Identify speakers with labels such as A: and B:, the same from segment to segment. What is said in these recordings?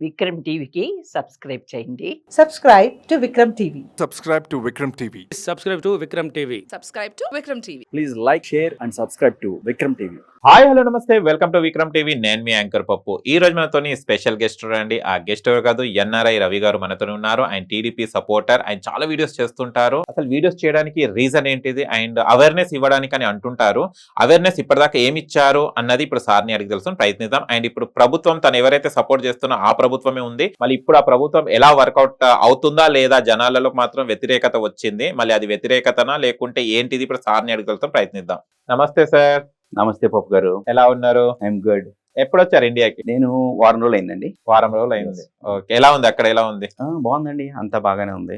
A: విక్రమ్ టీవీకి సబ్స్క్రైబ్ చేయండి.
B: Subscribe to Vikram TV.
C: Subscribe to Vikram TV.
D: Subscribe to Vikram TV.
E: Subscribe to Vikram TV.
F: Please like, share and subscribe to Vikram TV.
G: Hi hello నమస్తే, welcome to Vikram TV. నేను మీ anchor పప్పు. ఈ రోజు మనతోని special guest అండి. ఆ guest ఎవరు కాదు, ఎన్ఆర్ఐ రవి గారు మనతో ఉన్నారు. ఆయన టీడీపీ సపోర్టర్. ఆయన చాలా వీడియోస్ చేస్తుంటారు. అసలు వీడియోస్ చేయడానికి రీజన్ ఏంటిది అండ్ అవేర్నెస్ ఇవ్వడానికి అని అంటుంటారు. అవేర్నెస్ ఇప్పటిదాకా ఏమి ఇచ్చారు అన్నది ఇప్పుడు సార్ని అడిగి తెలుసుకుని ప్రయత్నిద్దాం. అండ్ ఇప్పుడు ప్రభుత్వం తను ఎవరైతే సపోర్ట్ చేస్తున్నా ఆ ప్రభుత్వమే ఉంది. మళ్ళీ ఇప్పుడు ఆ ప్రభుత్వం ఎలా వర్కౌట్ అవుతుందా లేదా, జనాలలో మాత్రం వ్యతిరేకత వచ్చింది. మళ్ళీ అది వ్యతిరేకతనా లేకుంటే ఏంటిది, ఇప్పుడు సార్ని అడిగి తెలుసుకుని ప్రయత్నిద్దాం. నమస్తే సార్.
F: నమస్తే పప్పు గారు.
G: ఎలా ఉన్నారు?
F: I'm good.
G: ఎప్పుడు వచ్చారు ఇండియాకి?
F: నేను వారం రోజులు అయిందండి.
G: వారం రోజులు అయింది. ఓకే, ఎలా ఉంది అక్కడ? ఎలా ఉంది?
F: బాగుందండి, అంతా బాగానే ఉంది.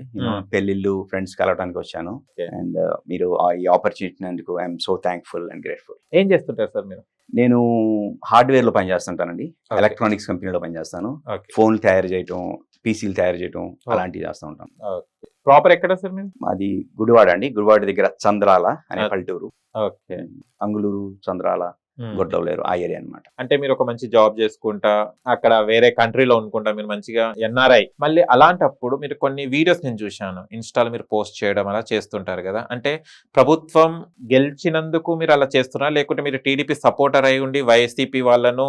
F: పెళ్లిళ్ళు, ఫ్రెండ్స్ కలవడానికి వచ్చాను. అండ్ మీరు ఈ ఆపర్చునిటీ నందుకు I'm so thankful and grateful.
G: ఏం చేస్తుంటారు సార్ మీరు?
F: నేను హార్డ్వేర్ లో పనిచేస్తుంటానండి. ఎలక్ట్రానిక్స్ కంపెనీలో పనిచేస్తాను. ఫోన్లు తయారు చేయటం, పీసీలు తయారు చేయటం అలాంటివి చేస్తూ ఉంటాను.
G: ప్రాపర్ ఎక్కడ సార్ మీరు?
F: అది గుడివాడ అండి. గుడివాడ దగ్గర చంద్రాల అనే పల్లెటూరు.
G: ఓకే,
F: అంగుళూరు, చంద్రాల, గొడ్లవలేరు ఆ ఏరియా అనమాట.
G: అంటే మీరు ఒక మంచి జాబ్ చేసుకుంటా అక్కడ వేరే కంట్రీలో అనుకుంటా మీరు మంచిగా ఎన్ఆర్ఐ. మళ్ళీ అలాంటప్పుడు మీరు కొన్ని వీడియోస్ నేను చూశాను ఇన్స్టాలో, మీరు పోస్ట్ చేయడం అలా చేస్తుంటారు కదా. అంటే ప్రభుత్వం గెలిచినందుకు మీరు అలా చేస్తున్నారా, లేకుంటే మీరు టీడీపీ సపోర్టర్ అయి ఉండి వైసీపీ వాళ్ళను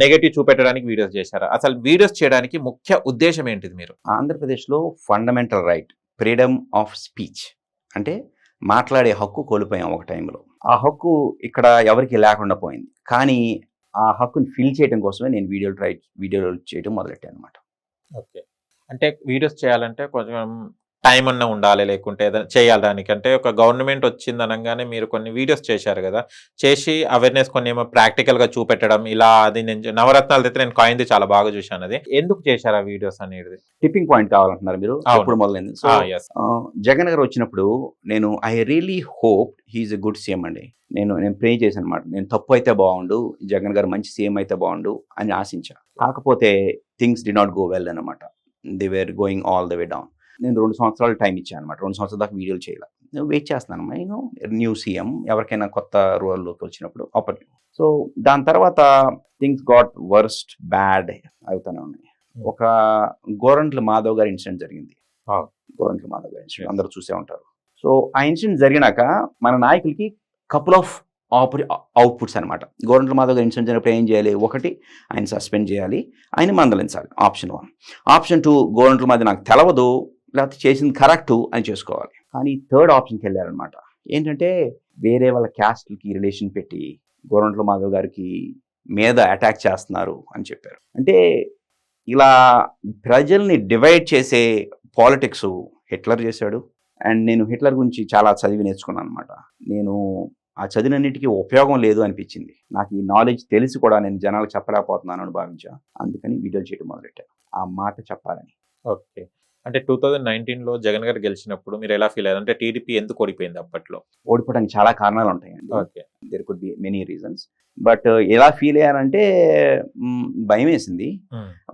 G: నెగటివ్ చూపెట్టడానికి వీడియోస్ చేశారా? అసలు వీడియోస్ చేయడానికి ముఖ్య ఉద్దేశం ఏంటిది? మీరు
F: ఆంధ్రప్రదేశ్లో fundamental right freedom of speech అంటే మాట్లాడే హక్కు కోల్పోయాం ఒక టైంలో. ఆ హక్కు ఇక్కడ ఎవరికి లేకుండా పోయింది. కానీ ఆ హక్కుని ఫిల్ చేయడం కోసమే నేను వీడియోలు చేయడం మొదలెట్టాను అనమాట.
G: ఓకే, అంటే వీడియోస్ చేయాలంటే కొంచెం టైం అన్న ఉండాలి, లేకుంటే ఏదైనా చేయాలడానికి. అంటే ఒక గవర్నమెంట్ వచ్చింది అనగానే మీరు కొన్ని వీడియోస్ చేశారు కదా, చేసి అవేర్నెస్ కొన్ని ఏమో ప్రాక్టికల్గా చూపెట్టడం ఇలా. అది నేను నవరత్నాలు అయితే నేను కాయింది చాలా బాగా చూశాను. అది ఎందుకు చేశారు ఆ వీడియోస్ అనేది?
F: టిప్పింగ్ పాయింట్ కావాలంటున్నారు మీరు? ఎప్పుడు మొదలైంది? జగన్ గారు వచ్చినప్పుడు నేను I really hope he's a good CM అండి. నేను ప్రే చేశాను అనమాట. నేను తప్పు అయితే బాగుండు, జగన్ గారు మంచి సీఎం అయితే బాగుండు అని ఆశించా. కాకపోతే things did not go well అనమాట. They were going all the way down. నేను 2 సంవత్సరాలు టైం ఇచ్చాను అనమాట. 2 సంవత్సరాల దాకా వీడియోలు చేయాలి. నేను వెయిట్ చేస్తున్నాను. నేను న్యూ సీఎం ఎవరికైనా కొత్త రోల్లోకి వచ్చినప్పుడు ఆపర్చునిటీ. సో దాని తర్వాత థింగ్స్ గాట్ వర్స్ట్ బ్యాడ్ అవుతూనే ఉన్నాయి. ఒక గోరంట్ల మాధవ్ గారి ఇన్సిడెంట్ జరిగింది. గోరంట్ల మాధవ్ గారి ఇన్సిడెంట్ అందరూ చూసే ఉంటారు. సో ఆ ఇన్సిడెంట్ జరిగినాక మన నాయకులకి కపుల్ ఆఫ్ అవుట్పుట్స్ అనమాట. గోరంట్ల మాధవ్ గారి ఇన్సిడెంట్ జరిగినప్పుడు ఏం చేయాలి? ఒకటి, ఆయన సస్పెండ్ చేయాలి, ఆయన మందలించాలి. ఆప్షన్ 1. ఆప్షన్ 2, గోరంట్ల మాధవ్ నాకు తెలవదు, లేకపోతే చేసింది కరెక్టు అని చేసుకోవాలి. కానీ థర్డ్ ఆప్షన్కి వెళ్ళారనమాట. ఏంటంటే వేరే వాళ్ళ క్యాస్ట్లకి రిలేషన్ పెట్టి గోరంట్ల మాధవ్ గారికి మీద అటాక్ చేస్తున్నారు అని చెప్పారు. అంటే ఇలా ప్రజల్ని డివైడ్ చేసే పాలిటిక్స్ హిట్లర్ చేశాడు. అండ్ నేను హిట్లర్ గురించి చాలా చదివి నేర్చుకున్నాను అనమాట. నేను ఆ చదివినన్నిటికీ ఉపయోగం లేదు అనిపించింది. నాకు ఈ నాలెడ్జ్ తెలిసి కూడా నేను జనాలకు చెప్పలేకపోతున్నాను అని భావించా. అందుకని వీడియోలు చేయడం మొదలెట్టాను, ఆ మాట చెప్పాలని.
G: ఓకే, అంటే 2019లో జగన్ గారు గెలిచినప్పుడు మీరు ఎలా ఫీల్ అయ్యారు? అంటే టీడీపీ ఎందుకు ఓడిపోయింది అప్పట్లో?
F: ఓడిపోవడానికి చాలా కారణాలు ఉంటాయండి.
G: Okay,
F: there could be many reasons. But ఎలా ఫీల్ అయ్యానంటే భయం వేసింది,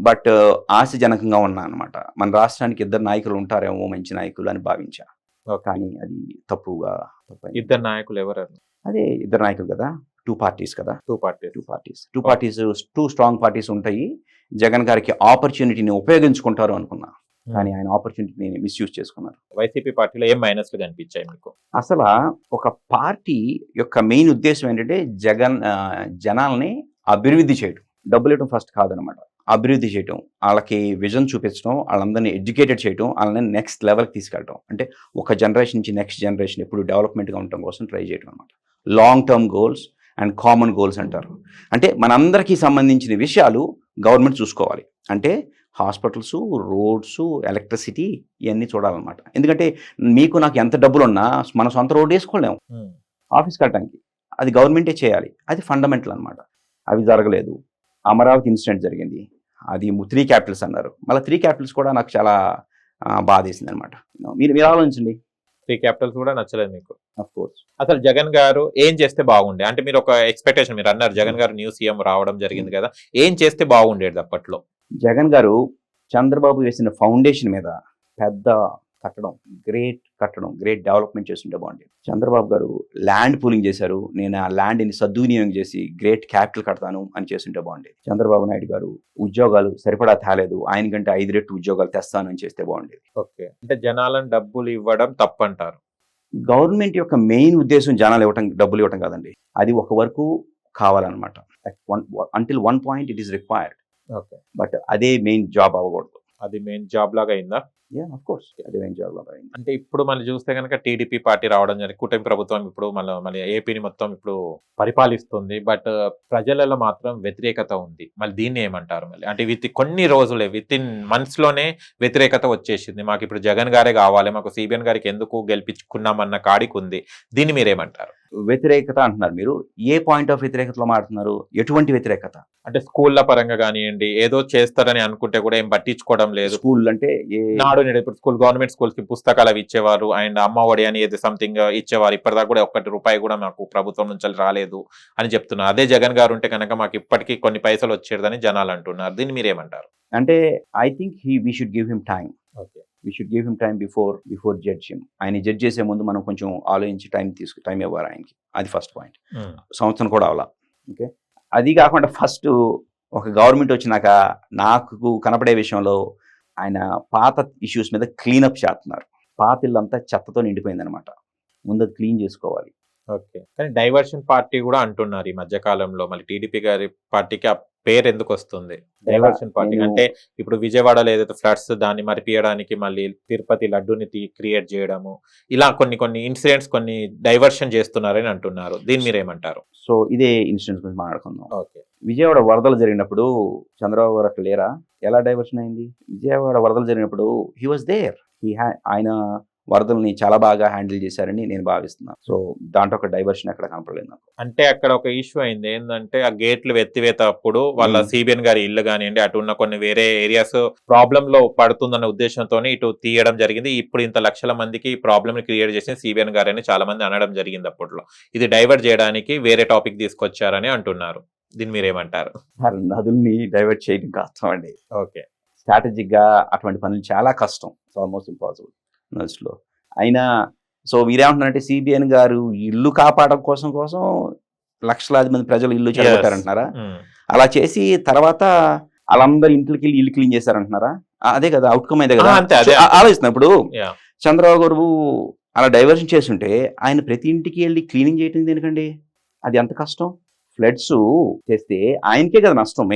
F: బట్ ఆశాజనకంగా ఉన్నా అనమాట. మన రాష్ట్రానికి 2 నాయకులు ఉంటారేమో మంచి నాయకులు అని భావించా. కానీ అది తప్పు.
G: 2 నాయకులు ఎవరు?
F: అదే 2 నాయకులు కదా, 2 పార్టీస్ కదా.
G: 2 పార్టీస్
F: 2 స్ట్రాంగ్ పార్టీస్ ఉంటాయి. జగన్ గారికి ఆపర్చునిటీని ఉపయోగించుకుంటారు అనుకున్నా, కానీ ఆయన ఆపర్చునిటీని మిస్యూజ్ చేసుకున్నారు.
G: వైసీపీ పార్టీలో ఏం మైనస్లు కనిపించాయి మీకు?
F: అసలు ఒక పార్టీ యొక్క మెయిన్ ఉద్దేశం ఏంటంటే జనాల్ని అభివృద్ధి చేయడం. డబ్బులు ఇవ్వడం ఫస్ట్ కాదనమాట, అభివృద్ధి చేయటం, వాళ్ళకి విజన్ చూపించడం, వాళ్ళందరినీ ఎడ్యుకేటెడ్ చేయడం, వాళ్ళని నెక్స్ట్ లెవెల్కి తీసుకెళ్ళడం. అంటే ఒక జనరేషన్ నుంచి నెక్స్ట్ జనరేషన్ ఎప్పుడు డెవలప్మెంట్గా ఉండటం కోసం ట్రై చేయడం అనమాట. Long term goals and common goals అంటారు. అంటే మనందరికీ సంబంధించిన విషయాలు గవర్నమెంట్ చూసుకోవాలి. అంటే హాస్పిటల్స్, రోడ్స్, ఎలక్ట్రిసిటీ ఇవన్నీ చూడాలన్నమాట. ఎందుకంటే మీకు నాకు ఎంత డబ్బులు ఉన్నా మన సొంత రోడ్డు వేసుకోలేము ఆఫీస్కి వెళ్ళడానికి, అది గవర్నమెంటే చేయాలి. అది ఫండమెంటల్ అనమాట. అవి జరగలేదు. అమరావతి ఇన్సిడెంట్ జరిగింది, అది 3 క్యాపిటల్స్ అన్నారు. మళ్ళీ 3 క్యాపిటల్స్ కూడా నాకు చాలా బాధ వేసింది అనమాట. మీరు ఆలోచించండి.
G: 3 క్యాపిటల్స్ కూడా నచ్చలేదు మీకు?
F: Of course.
G: అసలు జగన్ గారు ఏం చేస్తే బాగుండే? అంటే మీరు ఒక ఎక్స్పెక్టేషన్, మీరు అన్నారు జగన్ గారు న్యూ సీఎం రావడం జరిగింది కదా, ఏం చేస్తే బాగుండేది అప్పట్లో?
F: జగన్ గారు చంద్రబాబు వేసిన ఫౌండేషన్ మీద పెద్ద గ్రేట్ డెవలప్మెంట్ చేస్తుంటే బాగుండేది. చంద్రబాబు గారు ల్యాండ్ పూలింగ్ చేశారు, నేను ఆ ల్యాండ్ని సద్వినియోగం చేసి గ్రేట్ క్యాపిటల్ కడతాను అని చేస్తుంటే బాగుండేది. చంద్రబాబు నాయుడు గారు ఉద్యోగాలు సరిపడా తేలేదు, ఆయనకంటే 5 రెట్లు ఉద్యోగాలు తెస్తాను అని చేస్తే బాగుండేది.
G: ఓకే, అంటే జనాలను డబ్బులు ఇవ్వడం తప్పంటారు.
F: గవర్నమెంట్ యొక్క మెయిన్ ఉద్దేశం జనాలు డబ్బులు ఇవ్వటం కాదండి, అది ఒక వరకు కావాలన్నమాట. Until 1 point it is required.
G: Okay,
F: but అదే మెయిన్ జాబ్ అవ్వకూడదు.
G: అది మెయిన్ జాబ్ లాగా అయిందా?
F: ఆఫ్ కోర్స్ అదే మెయిన్ జాబ్ అయింది.
G: అంటే ఇప్పుడు మనం చూస్తే కనుక టీడీపీ పార్టీ రావడం జరిగింది, కూటమి ప్రభుత్వం ఇప్పుడు మళ్ళీ ఏపీని మొత్తం ఇప్పుడు పరిపాలిస్తుంది. బట్ ప్రజలలో మాత్రం వ్యతిరేకత ఉంది. మళ్ళీ దీన్ని ఏమంటారు? మళ్ళీ అంటే కొన్ని రోజులే, విత్ ఇన్ మంత్స్ లోనే వ్యతిరేకత వచ్చేసింది. మాకు ఇప్పుడు జగన్ గారే కావాలి, మాకు సిబిఎన్ గారికి ఎందుకు గెలిపించుకున్నామన్న కాడికి ఉంది. దీన్ని మీరేమంటారు?
F: వ్యతిరేకత అంటున్నారు మీరు, ఏ పాయింట్ ఆఫ్ వ్యతిరేకతలో మాట్లాడుతున్నారు? ఎటువంటి వ్యతిరేకత?
G: అంటే స్కూళ్ళ పరంగా కానివ్వండి, ఏదో చేస్తారని అనుకుంటే కూడా ఏం పట్టించుకోవడం లేదు.
F: స్కూల్ అంటే
G: నాడు నేడు ఇప్పుడు గవర్నమెంట్ స్కూల్స్ కి పుస్తకాలు అవి ఇచ్చేవారు, అండ్ అమ్మ ఒడి అని ఏదో సంథింగ్ ఇచ్చేవారు. ఇప్పటిదాకా కూడా 1 రూపాయి కూడా మాకు ప్రభుత్వం నుంచి రాలేదు అని చెప్తున్నారు. అదే జగన్ గారు ఉంటే కనుక మాకు ఇప్పటికీ కొన్ని పైసలు వచ్చేదని జనాలు అంటున్నారు. దీన్ని మీరేమంటారు?
F: అంటే I think we should give him time.
G: Okay,
F: we should give him time before judge him. ఆయన జడ్జ్ చేసే ముందు మనం కొంచెం ఆలోచించి టైం ఇవ్వాలి ఆయనకి. అది ఫస్ట్ పాయింట్. సంవత్సరం కూడా అవ్వాల. ఓకే, అది కాకుండా ఫస్ట్ ఒక గవర్నమెంట్ వచ్చినాక నాకు కనపడే విషయంలో ఆయన పాత ఇష్యూస్ మీద క్లీనప్ చేస్తున్నారు. పాత ఇల్లంతా చెత్తతో నిండిపోయింది అనమాట. ముందు అది క్లీన్ చేసుకోవాలి.
G: ఓకే, కానీ డైవర్షన్ పార్టీ కూడా అంటున్నారు ఈ మధ్య కాలంలో. మళ్ళీ టీడీపీ గారి పార్టీకి ఆ పేరు ఎందుకు వస్తుంది డైవర్షన్ పార్టీ? అంటే ఇప్పుడు విజయవాడలో ఏదైతే ఫ్లడ్స్ దాన్ని మరిపియడానికి మళ్ళీ తిరుపతి లడ్డూని క్రియేట్ చేయడము, ఇలా కొన్ని ఇన్సిడెంట్స్ కొన్ని డైవర్షన్ చేస్తున్నారని అంటున్నారు. దీన్ని మీరేమంటారు?
F: సో ఇదే ఇన్సిడెంట్స్ గురించి మాట్లాడుకుందాం.
G: ఓకే,
F: విజయవాడ వరదలు జరిగినప్పుడు చంద్రబాబు గారు అక్కడ లేరా? ఎలా డైవర్షన్ అయింది? విజయవాడ వరదలు జరిగినప్పుడు హీ వాజ్ దేర్. ఆయన వరదల్ని చాలా బాగా హ్యాండిల్ చేశారని నేను భావిస్తున్నాను. సో దాంట్లో ఒక డైవర్షన్ అక్కడ కనపడలేదు నాకు.
G: అంటే అక్కడ ఒక ఇష్యూ అయింది ఏంటంటే, ఆ గేట్లు ఎత్తివేతప్పుడు వాళ్ళ సిబిఎన్ గారి ఇల్లు కానివ్వండి, అటు ఉన్న కొన్ని వేరే ఏరియాస్ ప్రాబ్లమ్ లో పడుతుందన్న ఉద్దేశంతో ఇటు తీయడం జరిగింది. ఇప్పుడు ఇంత లక్షల మందికి ప్రాబ్లమ్ ని క్రియేట్ చేసిన సిబిఎన్ గారు అని చాలా మంది అనడం జరిగింది అప్పట్లో. ఇది డైవర్ట్ చేయడానికి వేరే టాపిక్ తీసుకొచ్చారని అంటున్నారు. దీన్ని మీరేమంటారు?
F: నదుల్ని డైవర్ట్ చేయడం కష్టం అండి.
G: ఓకే,
F: స్ట్రాటజిక్ గా అటువంటి పనులు చాలా కష్టం, ఆల్మోస్ట్ ఇంపాసిబుల్ నదులో. అయినా సో మీరేమంటున్నారంటే సిబిఎన్ గారు ఇల్లు కాపాడడం కోసం లక్షలాది మంది ప్రజలు ఇల్లు చెడగొట్టారంటున్నారా? అలా చేసి తర్వాత వాళ్ళందరూ ఇంట్లోకి వెళ్ళి ఇల్లు క్లీన్ చేశారంటున్నారా? అదే కదా అవుట్కమ్, అదే కదా ఆలోచిస్తున్నా. ఇప్పుడు చంద్రబాబు గారు అలా డైవర్షన్ చేస్తుంటే ఆయన ప్రతి ఇంటికి వెళ్ళి క్లీనింగ్ చేయటం ఎందుకండి? అది ఎంత కష్టం. ఫ్లడ్స్ చేస్తే ఆయనకే కదా నష్టం.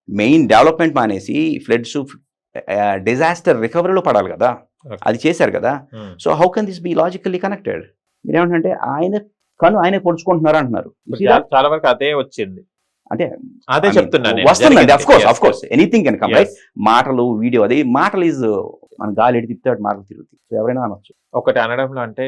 F: మెయిన్ డెవలప్మెంట్ మానేసి ఫ్లడ్స్ డిజాస్టర్ రికవరీలో పడాలి కదా, అది చేశారు కదా. So how can this be logically connected? మీరేమంటే ఆయన పొడుచుకుంటున్నారు అంటున్నారు.
G: చాలా వరకు అదే వచ్చింది.
F: అంటే
G: అదే చెప్తున్నాను,
F: వస్తుందండి. Of course anything can come, right? మాటలు వీడియో, అది మాటలు ఈజ్ మన గాలి ఎడి తిప్పుతాడు, మాటలు తిరుగుతాయి. సో ఎవరైనా అనొచ్చు.
G: ఒకటి అనడంలో అంటే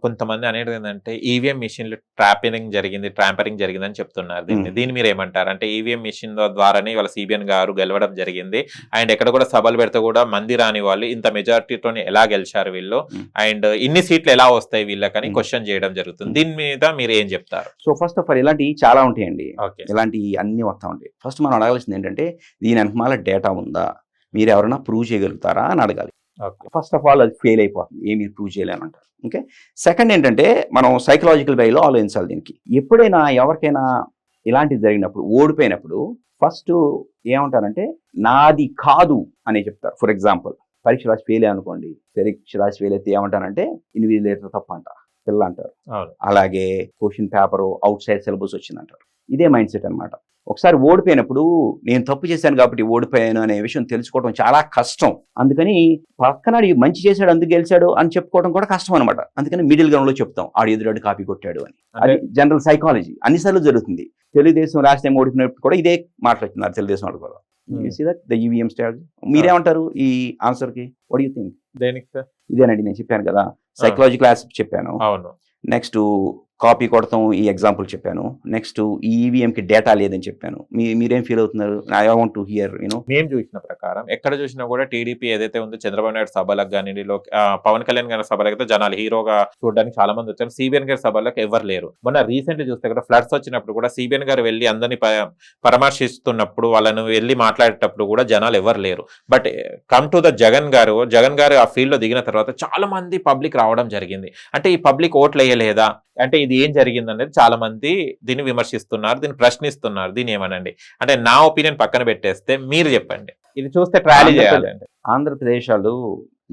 G: కొంతమంది అనేది ఏంటంటే ఈవీఎం మిషన్లు ట్రాంపరింగ్ జరిగింది అని చెప్తున్నారు. దీన్ని మీరు ఏమంటారు? అంటే ఈవీఎం మిషన్ ద్వారానే వాళ్ళ సిబిఎన్ గారు గెలవడం జరిగింది. అండ్ ఎక్కడ కూడా సభలు పెడితే కూడా మంది రాని వాళ్ళు ఇంత మెజారిటీతో ఎలా గెలిచారు వీళ్ళు, అండ్ ఇన్ని సీట్లు ఎలా వస్తాయి వీళ్ళకని క్వశ్చన్ చేయడం జరుగుతుంది. దీని మీద మీరు ఏం చెప్తారు?
F: సో ఫస్ట్ ఆఫ్ ఆల్ ఇలాంటివి చాలా ఉంటాయండి. ఇలాంటివి అన్ని వస్తూ ఉంటాయి. ఫస్ట్ మనం అడగాల్సింది ఏంటంటే దీని వెనకమాల డేటా ఉందా, మీరు ఎవరైనా ప్రూవ్ చేయగలుగుతారా అని అడగాలి. ఫస్ట్ ఆఫ్ ఆల్ అది ఫెయిల్ అయిపోతుంది, ఏమి ప్రూవ్ చేయలేమంటారు. ఓకే, సెకండ్ ఏంటంటే మనం సైకలాజికల్ వేలో ఆలోచించాలి దీనికి. ఎప్పుడైనా ఎవరికైనా ఇలాంటివి జరిగినప్పుడు, ఓడిపోయినప్పుడు ఫస్ట్ ఏమంటారంటే నాది కాదు అనే చెప్తారు. ఫర్ ఎగ్జాంపుల్ పరీక్ష రాసి ఫెయిల్ అనుకోండి, పరీక్ష రాసి ఫెయిల్ అయితే ఏమంటారంటే ఇన్విజిలేటర్ తప్ప అంటారు, పిల్ల అంటారు. అలాగే question paper outside syllabus వచ్చిందంటారు. ఇదే మైండ్ సెట్ అనమాట. ఒకసారి ఓడిపోయినప్పుడు నేను తప్పు చేశాను కాబట్టి ఓడిపోయాను అనే విషయం తెలుసుకోవడం చాలా కష్టం. అందుకని పక్కన మంచి చేశాడు అందుకు గెలిచాడు అని చెప్పుకోవడం కూడా కష్టం అనమాట. అందుకని మిడిల్ గ్రౌండ్ లో చెప్తాం ఆడు ఎదురాడు కాపీ కొట్టాడు అని. అది జనరల్ సైకాలజీ, అన్నిసార్లు జరుగుతుంది. తెలుగుదేశం రాష్ట్రం ఓడిపోయినప్పుడు కూడా ఇదే మాట్లాడుతున్నారు తెలుగుదేశం వాళ్ళు కూడా. The EVM strategy. మీరేమంటారు ఈ ఆన్సర్ కి? What you think?
G: దేనికి సార్?
F: ఇదేనండి నేను చెప్పాను కదా, సైకలాజికల్ ఆస్పెక్ట్ చెప్పాను. నెక్స్ట్ కాపీ కొడతాం ఈ ఎగ్జాంపుల్ చెప్పాను. నెక్స్ట్ ఈ ఈవీఎంకి డేటా లేదని చెప్పాను. మీరేం ఫీల్ అవుతున్నారు? ఐ వాంట్ టు హియర్
G: మేము చూసిన ప్రకారం ఎక్కడ చూసినా కూడా టీడీపీ ఏదైతే ఉందో చంద్రబాబు నాయుడు సభలకు కానీ పవన్ కళ్యాణ్ గారి సభలకు అయితే జనాలు హీరోగా చూడడానికి చాలా మంది వచ్చారు. సిబిఎన్ గారి సభలకు ఎవరు లేరు. మొన్న రీసెంట్ చూస్తే కూడా ఫ్లడ్స్ వచ్చినప్పుడు కూడా సిబిఎన్ గారు వెళ్ళి అందరినీ పరామర్శిస్తున్నప్పుడు వాళ్ళను వెళ్ళి మాట్లాడేటప్పుడు కూడా జనాలు ఎవరు లేరు. But come to the Jagan గారు ఆ ఫీల్డ్ లో దిగిన తర్వాత చాలా మంది పబ్లిక్ రావడం జరిగింది. అంటే ఈ పబ్లిక్ ఓట్లు వేయలేదా, అంటే ఇది ఏం జరిగింది అనేది చాలా మంది దీన్ని విమర్శిస్తున్నారు, దీన్ని ప్రశ్నిస్తున్నారు. దీన్ని ఏమనండి అంటే నా ఒపీనియన్ పక్కన పెట్టేస్తే మీరు చెప్పండి. ఇది చూస్తే ట్రాలీ చేయాలండి.
F: ఆంధ్రప్రదేశ్ వాళ్ళు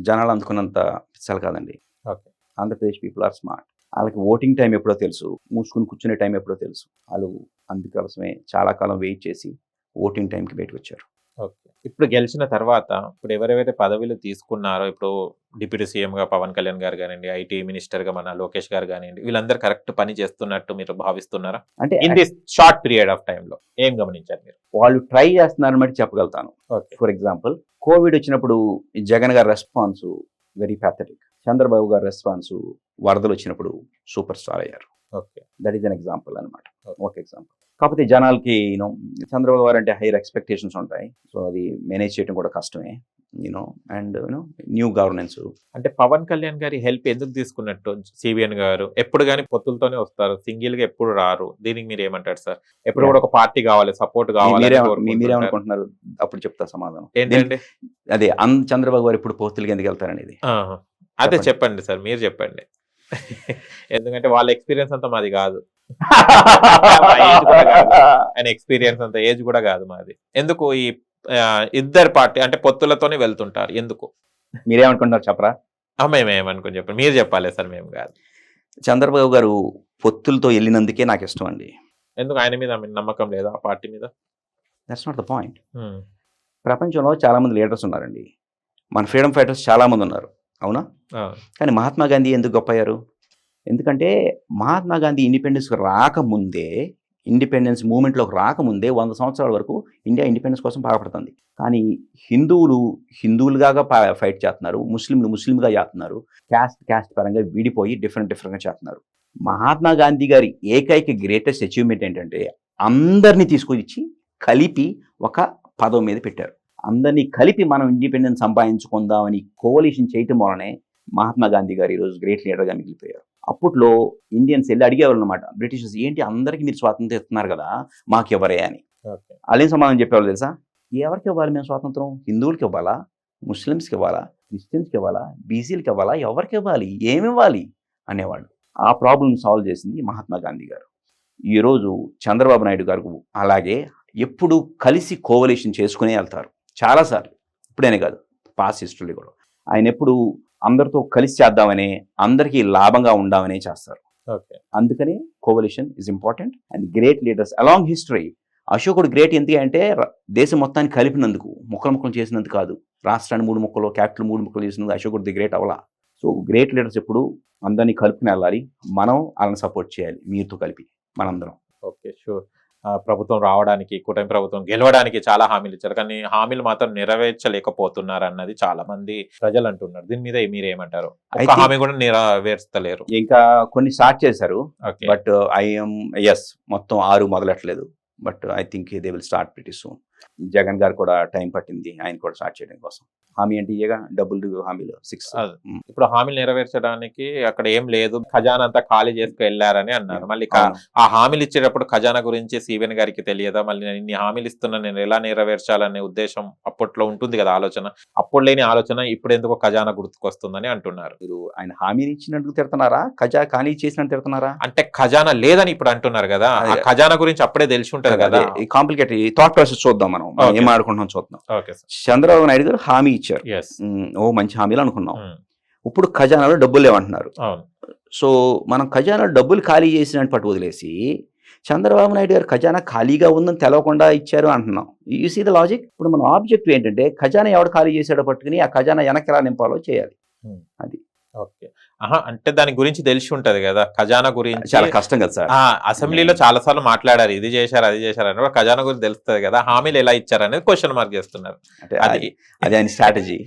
F: జనాలు అందుకున్నంత పిచ్చలు కాదండి.
G: Okay,
F: Andhra Pradesh people are smart. వాళ్ళకి ఓటింగ్ టైం ఎప్పుడో తెలుసు, మూసుకుని కూర్చునే టైం ఎప్పుడో తెలుసు. వాళ్ళు అందుకోసమే చాలా కాలం వెయిట్ చేసి ఓటింగ్ టైంకి బయటకు వచ్చారు.
G: ఓకే, ఇప్పుడు గెలిచిన తర్వాత ఇప్పుడు ఎవరెవరైతే పదవులు తీసుకున్నారో, ఇప్పుడు డిప్యూటీ సీఎం గా పవన్ కళ్యాణ్ గారు కానివ్వండి, ఐటీ మినిస్టర్ గా మన లోకేష్ గారు కానివ్వండి, వీళ్ళందరూ కరెక్ట్ పని చేస్తున్నట్టు మీరు భావిస్తున్నారా?
F: అంటే
G: in this short period of టైంలో ఏం గమనించారు మీరు?
F: వాళ్ళు ట్రై చేస్తున్నారని బట్టి చెప్పగలుగుతాను.
G: ఓకే,
F: ఫర్ ఎగ్జాంపుల్ కోవిడ్ వచ్చినప్పుడు జగన్ గారి రెస్పాన్స్ వెరీ ప్యాథటిక్. చంద్రబాబు గారి రెస్పాన్స్ వరదలు వచ్చినప్పుడు సూపర్ స్టార్ అయ్యారు.
G: Okay,
F: that is an example అనమాట. ఒక ఎగ్జాంపుల్. కాకపోతే జనాలకి చంద్రబాబు గారు అంటే హైయర్ ఎక్స్పెక్టేషన్స్ ఉంటాయి. సో అది మేనేజ్ చేయడం కూడా కష్టమే. And new governance.
G: అంటే పవన్ కళ్యాణ్ గారి హెల్ప్ ఎందుకు తీసుకున్నట్టు సిబిఎన్ గారు? ఎప్పుడు కానీ పొత్తులతోనే వస్తారు, సింగిల్ గా ఎప్పుడు రారు. దీనికి మీరు ఏమంటారు సార్? ఎప్పుడు కూడా ఒక పార్టీ కావాలి, సపోర్ట్ కావాలి.
F: మీరేమనుకుంటున్నారు? అప్పుడు చెప్తా సమాధానం.
G: ఏంటంటే
F: అదే చంద్రబాబు గారు ఇప్పుడు పొత్తులకి ఎందుకు వెళ్తారనేది.
G: అదే చెప్పండి సార్, మీరు చెప్పండి. ఎందుకంటే వాళ్ళ ఎక్స్పీరియన్స్ అంతా మాది కాదు. ఆయన ఎక్స్పీరియన్స్ అంత ఏజ్ కూడా కాదు మాది. ఎందుకు ఈ ఇద్దరు పార్టీ అంటే పొత్తులతోనే వెళ్తుంటారు ఎందుకు?
F: మీరేమనుకుంటున్నారు చెప్పరా?
G: మేమేమనుకుని చెప్పండి, మీరు చెప్పాలి సార్, మేము కాదు.
F: చంద్రబాబు గారు పొత్తులతో వెళ్ళినందుకే నాకు ఇష్టం అండి.
G: ఎందుకు ఆయన మీద నమ్మకం లేదా ఆ పార్టీ మీద?
F: That's not the point. ప్రపంచంలో చాలా మంది లీడర్స్ ఉన్నారండి. మన ఫ్రీడమ్ ఫైటర్స్ చాలా మంది ఉన్నారు, అవునా? కానీ మహాత్మా గాంధీ ఎందుకు గొప్ప అయ్యారు? ఎందుకంటే మహాత్మా గాంధీ ఇండిపెండెన్స్ మూమెంట్లోకి రాకముందే 100 సంవత్సరాల వరకు ఇండియా ఇండిపెండెన్స్ కోసం బాధపడుతుంది. కానీ హిందువులుగా ఫైట్ చేస్తున్నారు, ముస్లింగా చేస్తున్నారు, క్యాస్ట్ పరంగా విడిపోయి డిఫరెంట్గా చేస్తున్నారు. మహాత్మా గాంధీ గారి ఏకైక గ్రేటెస్ట్ అచీవ్మెంట్ ఏంటంటే అందరినీ తీసుకొచ్చి కలిపి ఒక పదం మీద పెట్టారు. అందరినీ కలిపి మనం ఇండిపెండెన్స్ సంపాదించుకుందామని కోalition చేయటం వలనే మహాత్మా గాంధీ గారు ఈరోజు గ్రేట్ లీడర్గా మిగిలిపోయారు. అప్పట్లో ఇండియన్స్ వెళ్ళి అడిగేవాళ్ళు అనమాట, బ్రిటిషర్స్ ఏంటి అందరికీ మీరు స్వాతంత్రం ఇస్తున్నారు కదా, మాకు ఎవరే అని. వాళ్ళేం సమాధానం చెప్పేవాళ్ళు తెలుసా? ఎవరికి ఇవ్వాలి మేము స్వాతంత్రం? హిందువులకి ఇవ్వాలా, ముస్లిమ్స్కి ఇవ్వాలా, క్రిస్టియన్స్కి ఇవ్వాలా, బీసీలకి ఇవ్వాలా, ఎవరికి ఇవ్వాలి, ఏమివ్వాలి అనేవాళ్ళు. ఆ ప్రాబ్లం సాల్వ్ చేసింది మహాత్మా గాంధీ గారు. ఈరోజు చంద్రబాబు నాయుడు గారు అలాగే ఎప్పుడు కలిసి కోalition చేసుకునే వెళ్తారు చాలాసార్లు. ఇప్పుడేనే కాదు, పాస్ట్ హిస్టరీ కూడా ఆయన ఎప్పుడు అందరితో కలిసి చేద్దామని, అందరికీ లాభంగా ఉండామనే చేస్తారు. అందుకని coalition is important. And great leaders along history. అశోకుడు గ్రేట్ ఎందుకు అంటే దేశం మొత్తాన్ని కలిపినందుకు, ముక్కలు చేసినందుకు కాదు. రాష్ట్రాన్ని 3 ముక్కలు, క్యాపిటల్ 3 ముక్కలు చేసినందుకు అశోకుడు ది గ్రేట్ అవలా. సో గ్రేట్ లీడర్స్ ఎప్పుడు అందరినీ కలుపుకుని వెళ్ళాలి. మనం వాళ్ళని సపోర్ట్ చేయాలి, మీతో కలిపి మనందరం.
G: Okay, sure. ప్రభుత్వం రావడానికి, కూటమి ప్రభుత్వం గెలవడానికి చాలా హామీలు ఇచ్చారు, కానీ హామీలు మాత్రం నెరవేర్చలేకపోతున్నారు అన్నది చాలా మంది ప్రజలు అంటున్నారు. దీని మీద మీరేమంటారు? హామీ కూడా నెరవేర్చలేరు.
F: ఇంకా కొన్ని స్టార్ట్ చేశారు, బట్ మొత్తం 6 మొదలెట్టలేదు. But I think they will start pretty soon. Jagan గారు కూడా టైం పట్టింది ఆయన కూడా స్టార్ట్ చేయడం కోసం. హామీ అంటే ఇయ్యగా డబ్బులు హామీలు 6.
G: ఇప్పుడు హామీలు నెరవేర్చడానికి అక్కడ ఏం లేదు, ఖజానా అంతా ఖాళీ చేసుకు వెళ్ళారని అన్నారు. మళ్ళీ ఆ హామీలు ఇచ్చేటప్పుడు ఖజానా గురించి సిబిఎన్ గారికి తెలియదా? మళ్ళీ నేను ఇన్ని హామీలు ఇస్తున్నా, నేను ఎలా నెరవేర్చాలనే ఉద్దేశం అప్పట్లో ఉంటుంది కదా ఆలోచన. అప్పుడు లేని ఆలోచన ఇప్పుడు ఎందుకు ఖజానా గుర్తుకొస్తుందని అంటున్నారు.
F: మీరు ఆయన హామీలు ఇచ్చినట్టు తిడుతున్నారా, ఖాళీ చేసినట్టు తిడుతున్నారా?
G: అంటే ఖజానా లేదని ఇప్పుడు అంటున్నారు కదా, ఆ ఖజానా గురించి అప్పుడే తెలిసి ఉంటది కదా.
F: ఈ కాంప్లికేటెడ్ థాట్ ప్రాసెస్ చూద్దాం, మనం ఏం ఆడుకుంటున్నాం చూద్దాం. చంద్రబాబు నాయుడు గారు హామీ ఇచ్చారు, మంచి హామీలు అనుకున్నాం. ఇప్పుడు ఖజానాలో డబ్బులు లేవంటున్నారు. సో మనం ఖజానా డబ్బులు ఖాళీ చేసినట్టు పట్టు వదిలేసి చంద్రబాబు నాయుడు గారు ఖజానా ఖాళీగా ఉందని తెలవకుండా ఇచ్చారు అంటున్నాం. You see the logic. ఇప్పుడు మన ఆబ్జెక్టివ్ ఏంటంటే ఖజానా ఎవడు ఖాళీ చేసాడో పట్టుకుని ఆ ఖజానా వెనక్కి ఎలా నింపాలో చేయాలి. అది
G: ఓకే. అంటే దాని గురించి తెలిసి ఉంటది కదా, ఖజానా గురించి.
F: చాలా కష్టం కదా సార్.
G: అసెంబ్లీలో చాలా సార్లు మాట్లాడారు, ఇది చేశారు అది చేశారు అని. ఖజానా గురించి తెలుస్తుంది కదా, హామీలు ఎలా ఇచ్చారు అనేది క్వశ్చన్ మార్క్ చేస్తున్నారు.
F: అంటే అది ఆయన strategy.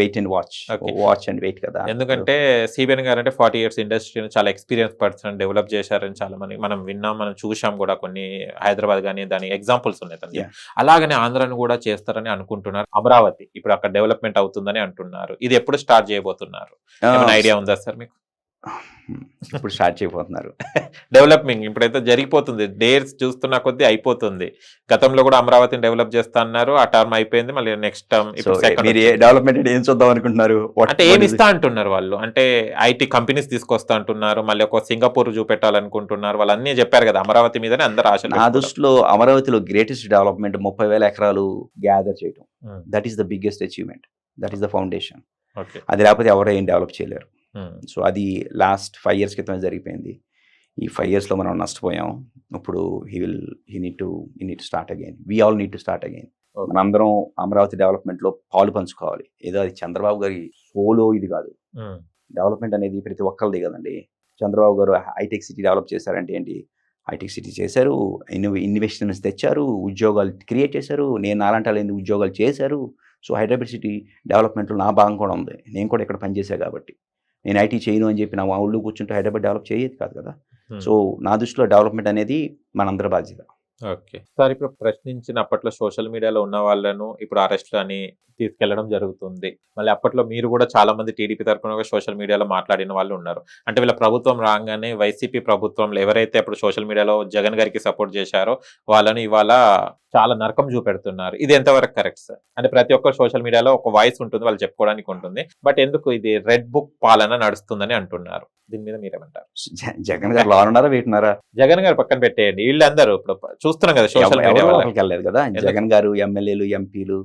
F: Wait and watch and wait కదా.
G: ఎందుకంటే సిబిఎన్ గారు అంటే 40 years ఇండస్ట్రీని చాలా ఎక్స్పీరియన్స్ పర్సన్, డెవలప్ చేశారని చాలా మంది మనం విన్నాం, మనం చూసాం కూడా. కొన్ని హైదరాబాద్ కానీ దాని ఎగ్జాంపుల్స్ ఉన్నాయి తనకి. అలాగనే ఆంధ్రాని కూడా చేస్తారని అనుకుంటున్నారు. అమరావతి ఇప్పుడు అక్కడ డెవలప్మెంట్ అవుతుందని అంటున్నారు. ఇది ఎప్పుడు స్టార్ట్ చేయబోతున్నారు? ఐడియా ఉందా సార్ మీకు?
F: ఇప్పుడు స్టార్ట్ చేయబోతున్నారు
G: డెవలప్మెంట్. ఇప్పుడైతే జరిగిపోతుంది, డేట్స్ చూస్తున్న కొద్దీ అయిపోతుంది. గతంలో కూడా అమరావతిని డెవలప్ చేస్తా అన్నారు, ఆ టర్మ్ అయిపోయింది, మళ్ళీ నెక్స్ట్ టర్మ్.
F: డెవలప్మెంట్ ఏం చూద్దాం అనుకుంటున్నారు?
G: అంటే ఏమి ఇస్తా అంటున్నారు వాళ్ళు? అంటే ఐటీ కంపెనీస్ తీసుకొస్తా అంటున్నారు, మళ్ళీ ఒక సింగపూర్ చూపెట్టాలనుకుంటున్నారు. వాళ్ళు అన్ని చెప్పారు కదా, అమరావతి మీదనే అందరు ఆశ.
F: నా దృష్టిలో అమరావతిలో గ్రేటెస్ట్ డెవలప్మెంట్ 30,000 ఎకరాలు గ్యాదర్ చేయడం. That is the biggest achievement, that is the foundation. అది లేకపోతే ఎవరు ఏం డెవలప్ చేయలేరు. సో అది లాస్ట్ 5 years క్రితమే జరిగిపోయింది. ఈ 5 yearsలో మనం నష్టపోయాం. ఇప్పుడు he need to start again. We all need to start again. మనందరం అమరావతి డెవలప్మెంట్లో పాలు పంచుకోవాలి. ఏదో అది చంద్రబాబు గారి సోలో ఇది కాదు. డెవలప్మెంట్ అనేది ప్రతి ఒక్కరిది కదండి. చంద్రబాబు గారు హైటెక్ సిటీ డెవలప్ చేశారంటే ఏంటి? హైటెక్ సిటీ చేశారు, ఇన్వెస్ట్మెంట్స్ తెచ్చారు, ఉద్యోగాలు క్రియేట్ చేశారు, నేను నాలంటి వాళ్ళు ఉద్యోగాలు చేశారు. సో హైదరాబాద్ సిటీ డెవలప్మెంట్లో నా భాగం కూడా ఉంది. నేను కూడా ఇక్కడ పనిచేశాను కాబట్టి. నేను ఐటీ చేయను అని చెప్పి నా ఊళ్ళో కూర్చుంటే హైదరాబాద్ డెవలప్ చేయదు కాదు కదా. సో నా దృష్టిలో డెవలప్మెంట్ అనేది మనందరి బాధ్యత.
G: ఓకే సార్, ఇప్పుడు ప్రశ్నించిన అప్పట్లో సోషల్ మీడియాలో ఉన్న వాళ్ళను ఇప్పుడు అరెస్ట్లు అని తీసుకెళ్లడం జరుగుతుంది. మళ్ళీ అప్పట్లో మీరు కూడా చాలా మంది టీడీపీ తరఫున సోషల్ మీడియాలో మాట్లాడిన వాళ్ళు ఉన్నారు. అంటే వీళ్ళ ప్రభుత్వం రాగానే వైసీపీ ప్రభుత్వంలో ఎవరైతే అప్పుడు సోషల్ మీడియాలో జగన్ గారికి సపోర్ట్ చేశారో వాళ్ళని ఇవాళ చాలా నరకం చూపెడుతున్నారు. ఇది ఎంతవరకు కరెక్ట్ సార్? అంటే ప్రతి ఒక్క సోషల్ మీడియాలో ఒక వాయిస్ ఉంటుంది, వాళ్ళు చెప్పుకోవడానికి ఉంటుంది. బట్ ఎందుకు ఇది రెడ్ బుక్ పాలన నడుస్తుందని అంటున్నారు? దీని మీద మీరేమంటారు?
F: జగన్ గారు ఉన్నారా వేటున్నారా?
G: జగన్ గారు పక్కన పెట్టేయండి, వీళ్ళందరూ ఇప్పుడు చూస్తున్నాం కదా సోషల్ మీడియా
F: వెళ్ళలేదు కదా. జగన్ గారు ఎమ్మెల్యేలు ఎంపీలు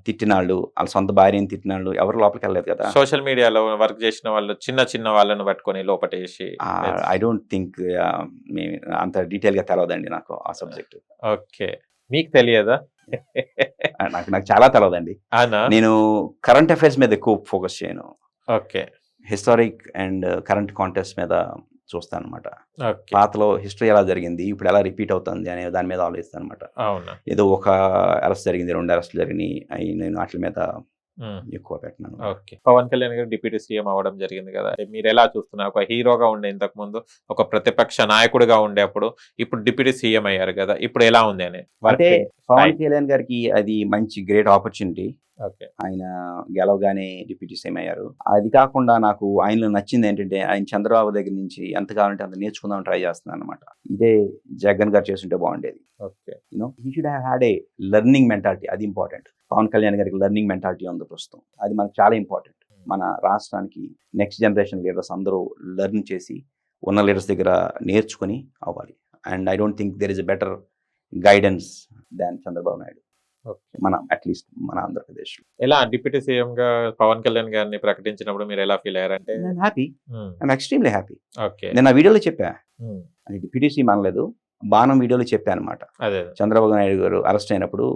F: తిట్టినాళ్ళు, వాళ్ళ సొంత భార్యని తిట్టినాళ్ళు ఎవరు లోపలికి వెళ్ళలేదు కదా.
G: సోషల్ మీడియాలో వర్క్ చేసిన వాళ్ళు చిన్న వాళ్ళను పట్టుకొని లోపటేసి.
F: ఐ డోంట్ థింక్ అంత డీటెయిల్ గా తెలియదండి నాకు ఆ సబ్జెక్ట్.
G: ఓకే, మీకు తెలియదా?
F: నాకు చాలా తెలియదండి. నేను కరెంట్ అఫైర్స్ మీద ఎక్కువ ఫోకస్ చేయను.
G: Okay,
F: historic and current contest మీద చూస్తాను అనమాట. పాతలో హిస్టరీ ఎలా జరిగింది, ఇప్పుడు ఎలా రిపీట్ అవుతుంది అనే దాని మీద ఆలోచిస్తాను అనమాట. ఏదో ఒక అరెస్ట్ జరిగింది, 2 అరెస్టులు జరిగినాయి, నేను వాటి మీద ఎక్కువ పెట్టినాను.
G: Okay, Pawan Kalyan garu deputy CM అవ్వడం జరిగింది కదా, మీరు ఎలా చూస్తున్నారు? ఒక హీరోగా ఉండే ఇంతకు ముందు, ఒక ప్రతిపక్ష నాయకుడిగా ఉండేప్పుడు, ఇప్పుడు డిప్యూటీ సీఎం అయ్యారు కదా, ఇప్పుడు ఎలా ఉంది అని?
F: అంటే పవన్ కళ్యాణ్ గారికి అది మంచి గ్రేట్ ఆపర్చునిటీ. ఆయన గెలవగానే డిప్యూటీ సీఎం అయ్యారు. అది కాకుండా నాకు ఆయనలో నచ్చింది ఏంటంటే, ఆయన చంద్రబాబు దగ్గర నుంచి ఎంత కావాలంటే అంత నేర్చుకుందాం ట్రై చేస్తున్నాను అనమాట. ఇదే జగన్ గారు చేస్తుంటే బాగుండేది. He should have had a learning mentality. అది ఇంపార్టెంట్. పవన్ కళ్యాణ్ గారికి లెర్నింగ్ మెంటాలిటీ ఉంది ప్రస్తుతం. అది మనకు చాలా ఇంపార్టెంట్. మన రాష్ట్రానికి నెక్స్ట్ జనరేషన్ లీడర్స్ అందరూ లెర్న్ చేసి ఉన్న లీడర్స్ దగ్గర నేర్చుకుని అవ్వాలి. And I don't think there is a better guidance than Chandrababu Naidu. మన అట్లీస్ట్ మన ఆంధ్రప్రదేశ్.
G: ఎలా డిప్యూటీ సీఎం గా పవన్ కళ్యాణ్ గారిని ప్రకటించినప్పుడు మీరు ఎలా ఫీల్ అయ్యారంటే?
F: Happy, I'm extremely happy. నేను ఆ వీడియోలో చెప్పా, అది డిప్యూటీ సీఎం అనలేదు, బాణం వీడియోలో చెప్పా అనమాట. చంద్రబాబు నాయుడు గారు అరెస్ట్ అయినప్పుడు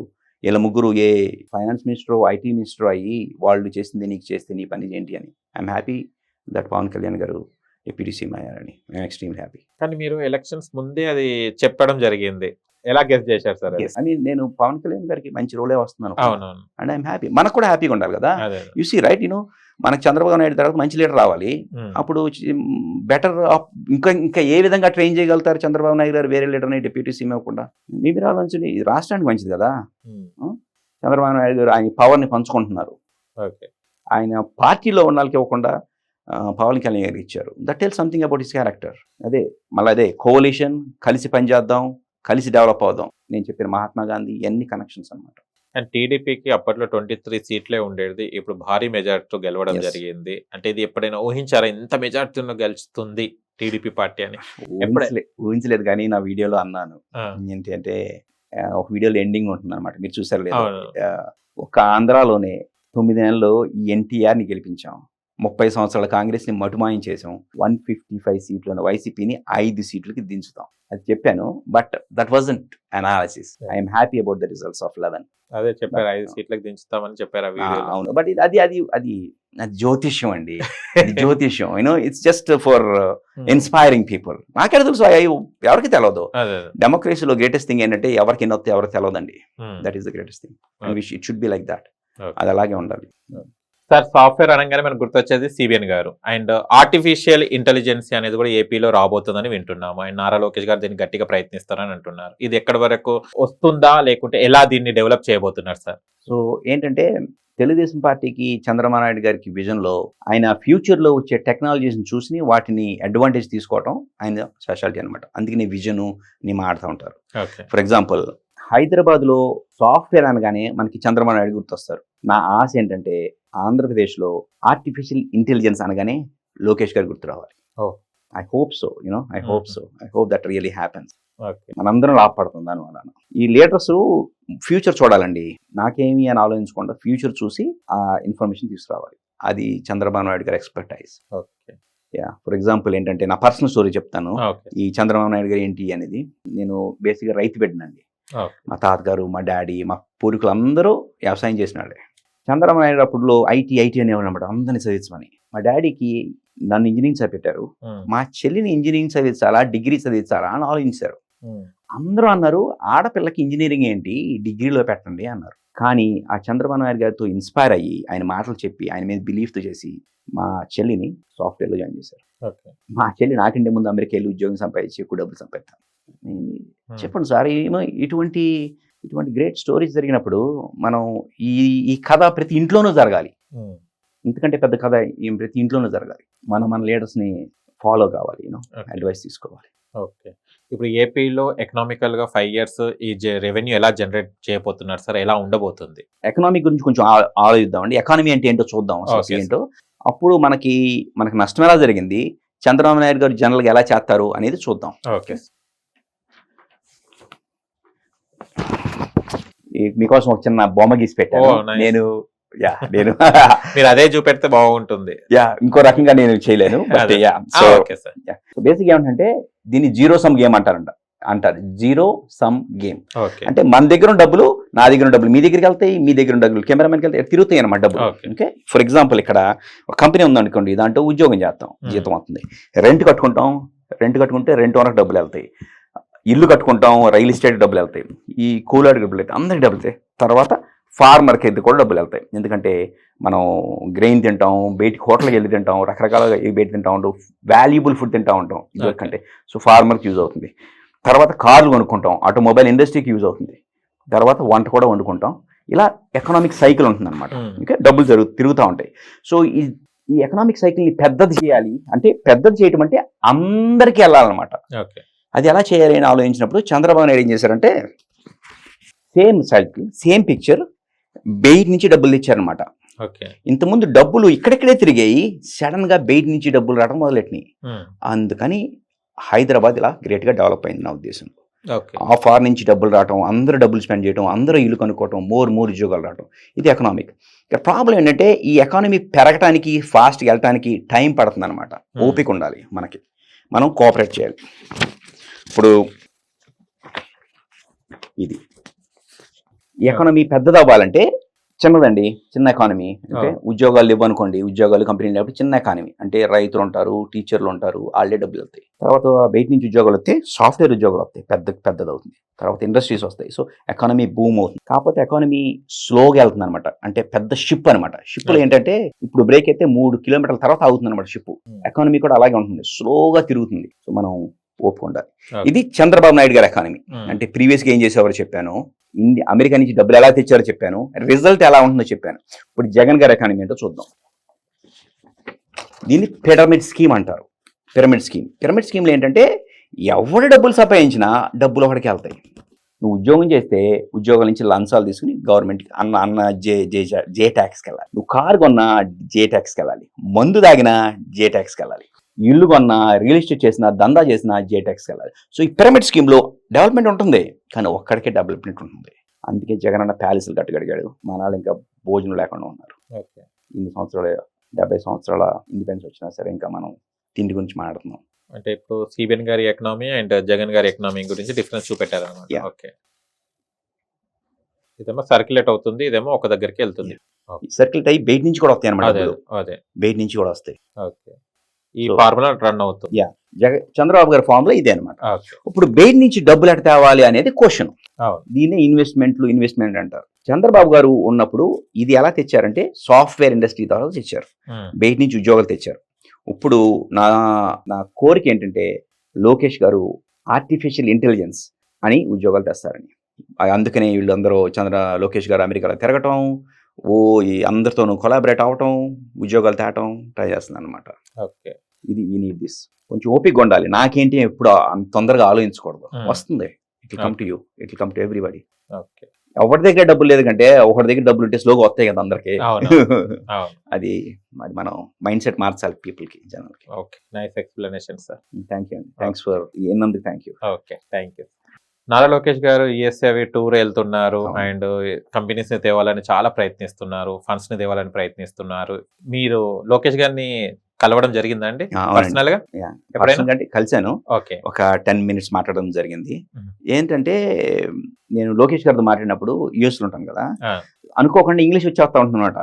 F: వీళ్ళ ముగ్గురు ఏ ఫైనాన్స్ మినిస్టర్ ఐటీ మినిస్టర్ అయ్యి వాళ్ళు చేసింది నీకు చేస్తే నీ పని ఏంటి అని. I'm happy that Pawan Kalyan garu deputy CM అయ్యారని. I'm extremely happy.
G: కానీ మీరు ఎలక్షన్స్ ముందే అది చెప్పడం జరిగింది, ఎలా గెస్ చేశారు సార్?
F: ఐ మీన్ నేను పవన్ కళ్యాణ్ గారికి మంచి రోలే వస్తున్నాను అండ్ ఐఎమ్ హ్యాపీ. మనకు కూడా హ్యాపీగా ఉండాలి కదా. యు సీ రైట్, మనకు చంద్రబాబు నాయుడు తర్వాత మంచి లీడర్ రావాలి. అప్పుడు బెటర్ ఇంకా ఏ విధంగా ట్రైన్ చేయగలుగుతారు చంద్రబాబు నాయుడు గారు వేరే లీడర్ని డిప్యూటీ సీఎం ఇవ్వకుండా? మీ మీద ఆలోచించి రాష్ట్రానికి మంచిది కదా. చంద్రబాబు నాయుడు గారు ఆయన పవర్ని పంచుకుంటున్నారు. ఆయన పార్టీలో ఉన్న వాళ్ళకి ఇవ్వకుండా పవన్ కళ్యాణ్ గారికి ఇచ్చారు. That tell something about his character. అదే కోalition, కలిసి పనిచేద్దాం, కలిసి డెవలప్ అవుదాం. నేను చెప్పిన మహాత్మా గాంధీ ఎన్ని కనెక్షన్స్ అనమాట.
G: అండ్ టీడీపీకి అప్పట్లో 23 సీట్లే ఉండేది, ఇప్పుడు భారీ మెజార్టీతో గెలవడం జరిగింది. అంటే ఇది ఎప్పుడైనా ఊహించారా ఇంత మెజార్టీతో గెలుస్తుంది టీడీపీ పార్టీ అని?
F: ఊహించలేదు, కానీ నా వీడియోలో అన్నాను. ఏంటి అంటే ఒక వీడియోలో ఎండింగ్ ఉంటుంది అనమాట, మీరు చూసారు లేదు? ఒక ఆంధ్రాలోనే 9 నెలల్లో ఈ ఎన్టీఆర్ని గెలిపించాం, 30 సంవత్సరాల కాంగ్రెస్ని మటుమాయం చేసాం, 155 సీట్లను వైసీపీని 5 సీట్లకి దించుతాం. అది చెప్పాను, but that wasn't analysis. I'm happy about the results of 11.
G: అదే చెప్పారు, 5 సీట్లకు దించుతామని చెప్పారు.
F: అవును, బట్ అది అది జ్యోతిష్యం అండి. అది జ్యోతిష్యం it's just for inspiring people. నాకే తెలుసు ఎవరికి తెలియదు. డెమోక్రసీలో గ్రేటెస్ట్ థింగ్ ఏంటంటే ఎవరికి ఎన్ని వస్తే ఎవరికి తెలియదండి. That is the greatest thing. It should be like that. అది అలాగే ఉండాలి.
G: సార్ సాఫ్ట్వేర్ అనగానే మనకు గుర్తొచ్చేది సిబిఎన్ గారు. అండ్ ఆర్టిఫిషియల్ ఇంటెలిజెన్స్ అనేది కూడా ఏపీలో రాబోతుందని వింటున్నాము. అండ్ నారా లోకేష్ గారు దీన్ని గట్టిగా ప్రయత్నిస్తారని అంటున్నారు. ఇది ఎక్కడి వరకు వస్తుందా, లేకుంటే ఎలా దీన్ని డెవలప్ చేయబోతున్నారు సార్?
F: సో ఏంటంటే తెలుగుదేశం పార్టీకి చంద్రబాబు నాయుడు గారికి విజన్లో ఆయన ఫ్యూచర్లో వచ్చే టెక్నాలజీస్ని చూసి వాటిని అడ్వాంటేజ్ తీసుకోవటం ఆయన స్పెషాలిటీ అనమాట. అందుకని విజను ని మాడుతూ ఉంటారు. ఫర్ ఎగ్జాంపుల్ హైదరాబాద్లో సాఫ్ట్వేర్ అనగానే మనకి చంద్రబాబు నాయుడు గుర్తొస్తారు. నా ఆశ ఏంటంటే ఆంధ్రప్రదేశ్లో ఆర్టిఫిషియల్ ఇంటెలిజెన్స్ అనగానే లోకేష్ గారు గుర్తు రావాలి. I hope so I hope that really happens. మనందరం లాభపడుతుంది దానివల్ల. ఈ లీడర్స్ ఫ్యూచర్ చూడాలండి. నాకేమి అని ఆలోచించకుండా ఫ్యూచర్ చూసి ఆ ఇన్ఫర్మేషన్ తీసుకురావాలి. అది చంద్రబాబు నాయుడు గారి ఎక్స్పర్టైజ్. ఫర్ ఎగ్జాంపుల్ ఏంటంటే నా పర్సనల్ స్టోరీ చెప్తాను. ఈ చంద్రబాబు నాయుడు గారు ఏంటి అనేది, నేను బేసిక్గా రైతు బిడ్డనండి. మా తాతగారు, మా డాడీ, మా పూర్వీకులు అందరూ వ్యవసాయం చేసినాడే. చంద్రబాబు నాయుడు అప్పుడులో ఐటీ అనేవాళ్ళు అనమాట, అందరినీ చదివించమని. మా డాడీకి నన్ను ఇంజనీరింగ్ చదివిపెట్టారు. మా చెల్లిని ఇంజనీరింగ్ చదివించాలా, డిగ్రీ చదివించాలా అని ఆలోచించారు. అందరూ అన్నారు ఆడపిల్లకి ఇంజనీరింగ్ ఏంటి, డిగ్రీలో పెట్టండి అన్నారు. కానీ ఆ చంద్రబాబు నాయుడు గారితో ఇన్స్పైర్ అయ్యి ఆయన మాటలు చెప్పి ఆయన మీద బిలీఫ్తో చేసి మా చెల్లిని సాఫ్ట్వేర్లో జాయిన్ చేశారు. మా చెల్లి నాకంటే ముందు అమెరికా వెళ్ళి ఉద్యోగం సంపాదించి ఎక్కువ డబ్బులు సంపాదిస్తాను. చెప్పండి సార్, ఇటువంటి గ్రేట్ స్టోరీస్ జరిగినప్పుడు మనం ఈ కథ ప్రతి ఇంట్లోనూ జరగాలి. ఎందుకంటే పెద్ద కథ ప్రతి ఇంట్లోనూ జరగాలి. మన లీడర్స్ని ఫాలో కావాలి, అడ్వైస్ తీసుకోవాలి.
G: ఓకే, ఇప్పుడు ఏపీలో ఎకనామికల్ గా 5 years ఈ రెవెన్యూ ఎలా జనరేట్ చేయబోతున్నారు సార్? ఎలా ఉండబోతుంది?
F: ఎకనామిక్ గురించి కొంచెం ఆలోచిద్దామండి. ఎకానమీ అంటే ఏంటో చూద్దాం ఏంటో. అప్పుడు మనకి నష్టం ఎలా జరిగింది, చంద్రబాబు నాయుడు గారు జనరల్గా ఎలా చేస్తారు అనేది చూద్దాం.
G: ఓకే,
F: మీకోసం ఒక చిన్న బొమ్మ గీసి పెట్టాను. నేను
G: మీరు అదే చూపెడితే బాగుంటుంది.
F: ఇంకో రకంగా నేను చేయలేను. బేసిక్ ఏమంటే దీన్ని జీరో సమ్ గేమ్ అంటారు. జీరో సమ్ గేమ్ అంటే మన దగ్గర ఉన్న డబ్బులు, నా దగ్గర ఉన్న డబ్బులు మీ దగ్గరికి వెళ్తాయి, మీ దగ్గర ఉన్న డబ్బులు కెమెరామెన్కి వెళ్తాయి, తిరుగుతాయి అన్నమాట డబ్బులు. ఓకే, ఫర్ ఎగ్జాంపుల్ ఇక్కడ ఒక కంపెనీ ఉందనుకోండి, దాంట్లో ఉద్యోగం చేస్తాం, జీతం వస్తుంది. రెంట్ కట్టుకుంటే రెంట్ ఓనర్కి డబ్బులు వెళ్తాయి. ఇల్లు కట్టుకుంటాం, రియల్ ఎస్టేట్ డబ్బులు వెళ్తాయి, ఈ కూలాడికి డబ్బులు వెళ్తాయి, అందరికి డబ్బులు వెళ్తాయి. తర్వాత ఫార్మర్కి అయితే కూడా డబ్బులు వెళ్తాయి. ఎందుకంటే మనం గ్రెయిన్ తింటాం, బయటికి హోటల్కి వెళ్ళి తింటాం, రకరకాలుగా బయట తింటా ఉంటాం, వాల్యుబుల్ ఫుడ్ తింటా ఉంటాం ఎందుకంటే. సో ఫార్మర్కి యూజ్ అవుతుంది. తర్వాత కార్లు కొనుక్కుంటాం, ఆటోమొబైల్ ఇండస్ట్రీకి యూజ్ అవుతుంది. తర్వాత వంట కూడా వండుకుంటాం. ఇలా ఎకనామిక్ సైకిల్ ఉంటుంది అనమాట. ఇంకా డబ్బులు తిరుగుతూ ఉంటాయి. సో ఈ ఎకనామిక్ సైకిల్ని పెద్దది చేయాలి అంటే, పెద్దది చేయటం అంటే అందరికీ వెళ్ళాలన్నమాట. అది ఎలా చేయాలి అని ఆలోచించినప్పుడు చంద్రబాబు నాయుడు ఏం చేశారంటే, సేమ్ సైకిల్, సేమ్ పిక్చర్, బయట నుంచి డబ్బులు తెచ్చారనమాట. ఇంతకుముందు డబ్బులు ఇక్కడెక్కడే తిరిగాయి, సడన్ గా బయట నుంచి డబ్బులు రావడం మొదలెట్టినాయి. అందుకని హైదరాబాద్ ఇలా గ్రేట్ గా డెవలప్ అయింది నా ఉద్దేశం. ఆ ఫార్ నుంచి డబ్బులు రావడం, అందరూ డబ్బులు స్పెండ్ చేయడం, అందరూ ఇల్లు కనుక్కోవడం, మోర్ ఉద్యోగాలు రావడం, ఇది ఎకనామిక్. ఇక ప్రాబ్లం ఏంటంటే ఈ ఎకానమీ పెరగటానికి, ఫాస్ట్గా వెళ్ళటానికి టైం పడుతుంది అనమాట. ఓపిక ఉండాలి మనకి, మనం కోఆపరేట్ చేయాలి. ఇప్పుడు ఇది ఎకానమీ పెద్దది అవ్వాలంటే చిన్నదండి, చిన్న ఎకానమీ. అంటే ఉద్యోగాలు ఇవ్వనుకోండి, ఉద్యోగాలు కంపెనీలు లేకపోతే చిన్న ఎకానమీ అంటే రైతులు ఉంటారు, టీచర్లు ఉంటారు, వాళ్ళే డబ్బులు వస్తాయి. తర్వాత బయట నుంచి ఉద్యోగాలు వస్తాయి, సాఫ్ట్వేర్ ఉద్యోగాలు వస్తాయి, పెద్దది అవుతుంది. తర్వాత ఇండస్ట్రీస్ వస్తాయి. సో ఎకానమీ బూమ్ అవుతుంది. కాకపోతే ఎకానమీ స్లోగా వెళ్తుంది అనమాట. అంటే పెద్ద షిప్ అనమాట. షిప్లో ఏంటంటే ఇప్పుడు బ్రేక్ అయితే 3 kilometers తర్వాత అవుతుంది అనమాట షిప్. ఎకానమీ కూడా అలాగే ఉంటుంది, స్లోగా తిరుగుతుంది. సో మనం ఒప్పుకుంటారు. ఇది చంద్రబాబు నాయుడు గారి ఎకానమీ. అంటే ప్రీవియస్గా ఏం చేసేవారో చెప్పాను, అమెరికా నుంచి డబ్బులు ఎలా తెచ్చారో చెప్పాను, రిజల్ట్ ఎలా ఉంటుందో చెప్పాను. ఇప్పుడు జగన్ గారి ఎకానమీ ఏంటో చూద్దాం. దీన్ని పిరమిడ్ స్కీమ్ అంటారు. పిరమిడ్ స్కీమ్లో ఏంటంటే ఎవరు డబ్బులు సంపాదించినా డబ్బులు ఒకటికి వెళ్తాయి. నువ్వు ఉద్యోగం చేస్తే ఉద్యోగాల నుంచి లంచాలు తీసుకుని గవర్నమెంట్కి అన్న జే ట్యాక్స్కి వెళ్ళాలి. నువ్వు కారు కొన్నా జే ట్యాక్స్కి వెళ్ళాలి. మందు తాగినా జే ట్యాక్స్కి వెళ్ళాలి. ఇల్లు కొన్నా, రియల్ ఎస్టేట్ చేసినా, దందా చేసినా జే ట్యాక్స్కి వెళ్ళాలి. సో ఈ పిరమిడ్ స్కీమ్లో డెవలప్మెంట్ ఉంటుంది, కానీ ఒక్కడికే డెవలప్మెంట్ ఉంటుంది. అందుకే జగన్ అన్న ప్యాలెస్లు కట్టగడిగాడు. మన వాళ్ళు ఇంకా భోజనం లేకుండా ఉన్నారు. ఇన్ని సంవత్సరాలు, 70 సంవత్సరాల ఇండిపెండెన్స్ వచ్చినా సరే ఇంకా మనం తిండి గురించి మాట్లాడుతున్నాం.
G: అంటే ఇప్పుడు సిబిఎన్ గారి ఎకనామీ అండ్ జగన్ గారి ఎకనామీ గురించి డిఫరెన్స్ చూపెట్టారన్నమాట. ఓకే, ఇదేమో సర్క్యులేట్ అవుతుంది, ఇదేమో ఒక దగ్గరికి వెళ్తుంది.
F: సర్క్యులేట్ అయ్యి బయట నుంచి కూడా వస్తాయి అనమాట.
G: అదే అదే
F: బయట నుంచి కూడా వస్తాయి.
G: ఓకే, ఈ
F: So,
G: ఫార్ములా రన్ అవుతుంది.
F: చంద్రబాబు గారి ఫార్ములా ఇదే అనమాట.
G: ఓకే.
F: ఇప్పుడు బయట నుంచి డబ్బులు ఎట్ట తేవాలి అనేది క్వశ్చన్.
G: అవును.
F: దీన్నే ఇన్వెస్ట్మెంట్ అంటారు. చంద్రబాబు గారు ఉన్నప్పుడు ఇది ఎలా తెచ్చారంటే సాఫ్ట్వేర్ ఇండస్ట్రీ ద్వారా తెచ్చారు, బయట నుంచి ఉద్యోగాలు తెచ్చారు. ఇప్పుడు నా కోరిక ఏంటంటే లోకేష్ గారు ఆర్టిఫిషియల్ ఇంటెలిజెన్స్ అని ఉద్యోగాలు తెస్తారని. అందుకనే వీళ్ళందరూ లోకేష్ గారు అమెరికాలో తిరగటం, ఈ అందరితోనూ కొలాబరేట్ అవటం, ఉద్యోగాలు తేవటం ట్రై చేస్తుంది అనమాట.
G: ఓకే,
F: ఇది వీ నీడ్ దిస్. కొంచెం ఓపిక ఉండాలి. నాకేంటి ఎప్పుడు అంత తొందరగా ఆలోచించకూడదు. వస్తుంది, it will come to you, it will come to everybody.
G: Okay.
F: ఎవరి దగ్గర డబ్బులు లేదు కంటే ఒకటి దగ్గర డబ్బులు ఉంటే స్లోగా వస్తాయి కదా అందరికి. అది మనం మైండ్ సెట్ మార్చాలి పీపుల్ కి, జనాలకి.
G: Okay, nice explanation sir.
F: Thank you అండి, థ్యాంక్స్ ఫర్ ఎన్నందుకు thank you.
G: Okay, thank you. Nara Lokesh garu USA tour వెళ్తున్నారు అండ్ కంపెనీస్ ని తేవాలని చాలా ప్రయత్నిస్తున్నారు, ఫండ్స్ ని తేవాలని ప్రయత్నిస్తున్నారు. మీరు లోకేష్ గారిని కలవడం జరిగిందా అండి పర్సనల్ గా?
F: కలిశాను.
G: ఓకే,
F: ఒక 10 minutes మాట్లాడడం జరిగింది. ఏంటంటే నేను లోకేష్ గారితో మాట్లాడినప్పుడు యుఎస్ లో ఉంటాను కదా, అనుకోకుండా ఇంగ్లీష్ వచ్చేస్తా ఉంటున్నమాట.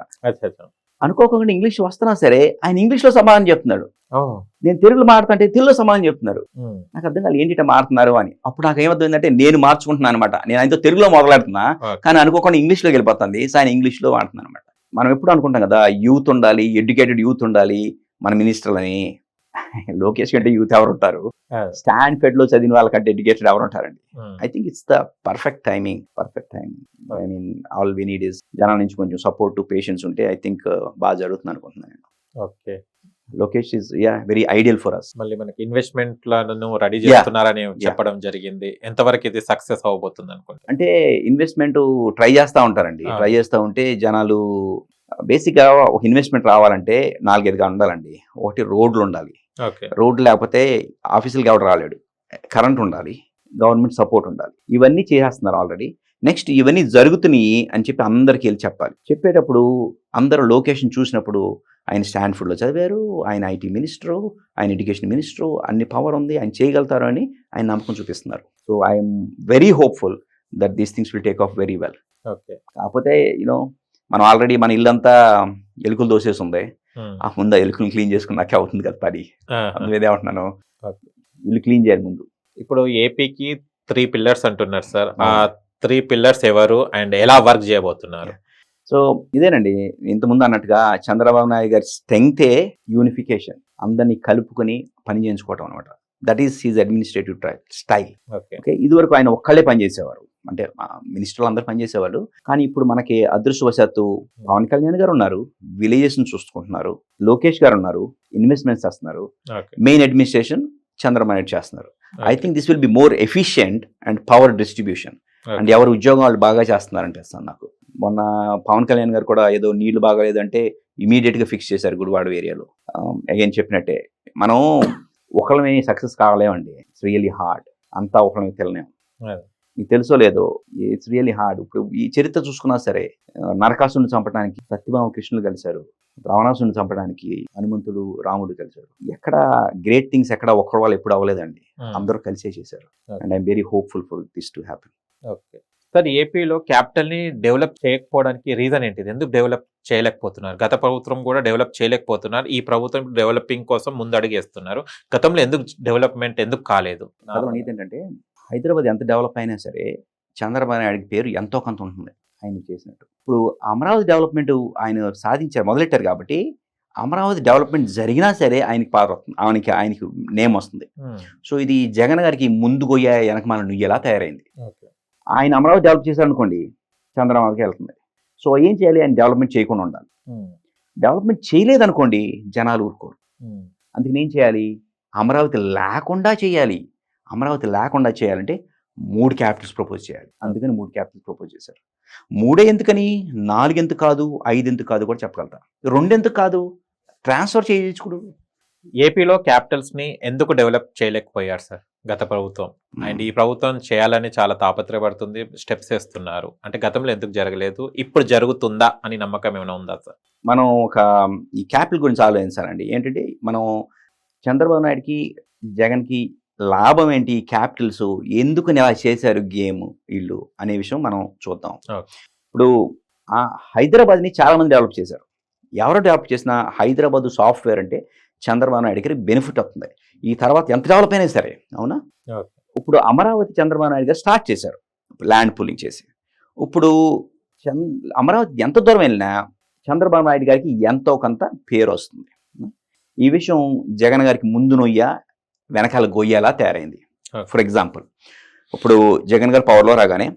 F: అనుకోకుండా ఇంగ్లీష్ వస్తున్నా సరే ఆయన ఇంగ్లీష్ లో సమాధానం చెప్తున్నాడు, నేను తెలుగులో మాట్లాడుతుంటే తెలుగులో సమాధానం చెప్తున్నారు. నాకు అర్థం కాదు ఏంటి మారుతున్నారు అని. అప్పుడు నాకు ఏమర్థమైందంటే నేను మార్చుకుంటున్నాను అనమాట. నేను ఆయనతో తెలుగులో మొదలెడుతున్నా కానీ అనుకోకుండా ఇంగ్లీష్ లోకి వెళ్ళిపోతుంది, ఆయన ఇంగ్లీష్ లో వాడుతున్నాను అనమాట. మనం ఎప్పుడు అనుకుంటాం కదా యూత్ ఉండాలి, ఎడ్యుకేటెడ్ యూత్ ఉండాలి మన మినిస్టర్లని. లోకేష్ కంటే యూత్ ఎవరు ఉంటారు? స్టాన్ఫర్డ్ లో చదివిన వాళ్ళకంటే ఎడ్యుకేటెడ్ ఎవరు ఉంటారండి? I think it's the perfect timing. I mean all we need is జనాల నుంచి కొంచెం సపోర్ట్ పేషెన్స్ ఉంటే ఐ థింక్ బాగా జరుగుతుంది అనుకుంటున్నాను.
G: Okay,
F: Lokesh is very ideal for us.
G: మళ్ళీ మనకి ఇన్వెస్ట్మెంట్ లను రెడీ చేస్తున్నారని చెప్పడం జరిగింది. ఎంతవరకు ఇది సక్సెస్ అవబోతుంది అనుకుంటా?
F: అంటే ఇన్వెస్ట్మెంట్ ట్రై చేస్తూ ఉంటారండి. ట్రై చేస్తూ ఉంటే జనాలు బేసిక్ గా ఒక ఇన్వెస్ట్మెంట్ రావాలంటే 4-5 ఉండాలండి. ఒకటి రోడ్లు ఉండాలి, రోడ్లు లేకపోతే ఆఫీసులకి ఎవరు రాలేడు. కరెంట్ ఉండాలి, గవర్నమెంట్ సపోర్ట్ ఉండాలి. ఇవన్నీ చేసేస్తున్నారు ఆల్రెడీ. నెక్స్ట్ ఇవన్నీ జరుగుతున్నాయి అని చెప్పి అందరికి వెళ్ళి చెప్పాలి. చెప్పేటప్పుడు అందరూ లొకేషన్ చూసినప్పుడు ఆయన స్టాన్ఫర్డ్లో చదివారు, ఆయన ఐటీ మినిస్టరు, ఆయన ఎడ్యుకేషన్ మినిస్టరు, అన్ని పవర్ ఉంది, ఆయన చేయగలుగుతారు అని ఆయన నమ్మకం చూపిస్తున్నారు. So I'm very hopeful that these things will take off very well.
G: Okay,
F: కాకపోతే మనం ఆల్రెడీ మన ఇల్లంతా ఎలుకలు దోసేసి ఉంది. ఆ ముందు ఎలుకలు క్లీన్ చేసుకున్నాకే అవుతుంది కదా పని. అందులో ఏమంటున్నాను, ఇల్లు క్లీన్ చేయాలి ముందు.
G: ఇప్పుడు ఏపీకి 3 pillars అంటున్నారు సార్. ఆ 3 pillars ఎవరు అండ్ ఎలా వర్క్ చేయబోతున్నారు?
F: సో ఇదేనండి ఇంతకుముందు అన్నట్టుగా చంద్రబాబు నాయుడు గారి స్ట్రెంగ్తే యూనిఫికేషన్, అందరినీ కలుపుకొని పని చేయించుకోవటం అనమాట. That is his administrative style. Okay, ఇదివరకు ఆయన ఒక్కళ్ళే పనిచేసేవారు, అంటే మినిస్టర్లు అందరూ పనిచేసేవాళ్ళు. కానీ ఇప్పుడు మనకి అదృష్టవశాత్తు పవన్ కళ్యాణ్ గారు ఉన్నారు, విలేజెస్ ని చూసుకుంటున్నారు, లోకేష్ గారు ఉన్నారు, ఇన్వెస్ట్మెంట్స్ చేస్తున్నారు, మెయిన్ అడ్మినిస్ట్రేషన్ చంద్రబాబు నాయుడు చేస్తున్నారు. I think this will be more efficient and power distribution. And ఎవరు ఉద్యోగం వాళ్ళు బాగా చేస్తున్నారనిపిస్తాను నాకు. మొన్న పవన్ కళ్యాణ్ గారు కూడా ఏదో నీళ్లు బాగాలేదంటే ఇమీడియట్ గా ఫిక్స్ చేశారు గుడివాడ ఏరియాలో. అగైన్ చెప్పినట్టే మనం ఒకళ్ళమే సక్సెస్ కావాలేమండి. It's really hard. అంతా ఒకళ్ళమే తెలియలేము. మీకు తెలుసో లేదో, ఇట్స్ రియల్లీ హార్డ్. ఇప్పుడు ఈ చరిత్ర చూసుకున్నా సరే, నరకాసుని చంపడానికి సత్యభామ కృష్ణులు కలిశారు, రావణాసుని చంపడానికి హనుమంతుడు రాముడు కలిశారు. ఎక్కడ గ్రేట్ థింగ్స్ ఎక్కడ ఒక్కడి వాళ్ళు ఎప్పుడు అవ్వలేదండి, అందరూ కలిసే చేశారు. And I'm very hopeful for this to happen.
G: Okay sir, ఏపీలో క్యాపిటల్ ని డెవలప్ చేయకపోవడానికి రీజన్ ఏంటిది? ఎందుకు డెవలప్ చేయలేకపోతున్నారు? గత ప్రభుత్వం కూడా డెవలప్ చేయలేకపోతున్నారు, ఈ ప్రభుత్వం డెవలపింగ్ కోసం ముందు అడుగేస్తున్నారు. గతంలో ఎందుకు డెవలప్మెంట్ ఎందుకు కాలేదు?
F: ఏంటంటే హైదరాబాద్ ఎంత డెవలప్ అయినా సరే చంద్రబాబు నాయుడు పేరు ఎంతో కొంత ఉంటుంది ఆయన చేసినట్టు. ఇప్పుడు అమరావతి డెవలప్మెంట్ ఆయన సాధించారు, మొదలెట్టారు కాబట్టి అమరావతి డెవలప్మెంట్ జరిగినా సరే ఆయనకి పాత్ర వస్తుంది, ఆయనకి నేమ్ వస్తుంది. సో ఇది జగన్ గారికి ముందు గొయ్యా వెనకమాల నువ్వు ఎలా తయారైంది. ఆయన అమరావతి డెవలప్ చేశారు అనుకోండి, చంద్రబాబుకి వెళ్తుంది. సో ఏం చేయాలి, ఆయన డెవలప్మెంట్ చేయకుండా ఉండాలి. డెవలప్మెంట్ చేయలేదనుకోండి జనాలు ఊరుకోరు. అందుకని ఏం చేయాలి, అమరావతి లేకుండా చేయాలి. అమరావతి లేకుండా చేయాలంటే 3 క్యాపిటల్స్ ప్రపోజ్ చేయాలి. అందుకని 3 క్యాపిటల్స్ ప్రపోజ్ చేశారు. 3 ఎందుకని, 4 ఎందుకు కాదు, 5 ఎందుకు కాదు కూడా చెప్పగలుగుతా. 2 ఎందుకు కాదు, ట్రాన్స్ఫర్ చేయించుకోడు.
G: ఏపీలో క్యాపిటల్స్ ని ఎందుకు డెవలప్ చేయలేకపోయారు సార్ గత ప్రభుత్వం? అండ్ ఈ ప్రభుత్వం చేయాలని చాలా తాపత్రయపడుతుంది, స్టెప్స్ వేస్తున్నారు. అంటే గతంలో ఎందుకు జరగలేదు, ఇప్పుడు జరుగుతుందా అని నమ్మకం ఏమైనా ఉందా సార్?
F: మనం ఈ క్యాపిటల్ గురించి ఆలోచించాలండి. ఏంటంటే మనం చంద్రబాబు నాయుడుకి జగన్కి లాభం ఏంటి, క్యాపిటల్స్ ఎందుకు ఇలా చేశారు గేమ్ వీళ్ళు అనే విషయం మనం చూద్దాం.
G: Okay.
F: ఇప్పుడు ఆ హైదరాబాద్ని చాలా మంది డెవలప్ చేశారు. ఎవరు డెవలప్ చేసినా హైదరాబాద్ సాఫ్ట్వేర్ అంటే చంద్రబాబు నాయుడు గారికి బెనిఫిట్ అవుతుంది. ఈ తర్వాత ఎంత డెవలప్ అయినా సరే, అవునా?
G: Okay.
F: ఇప్పుడు అమరావతి చంద్రబాబు నాయుడు గారు స్టార్ట్ చేశారు ల్యాండ్ పూలింగ్ చేసి. ఇప్పుడు అమరావతి ఎంత దూరం వెళ్ళినా చంద్రబాబు నాయుడు గారికి ఎంతో కొంత పేరు వస్తుంది. ఈ విషయం జగన్ గారికి ముందు నొయ్య వెనకాల గొయ్యేలా తయారైంది.
G: Okay.
F: ఫర్ ఎగ్జాంపుల్, ఇప్పుడు జగన్ గారు పవర్లో రాగానే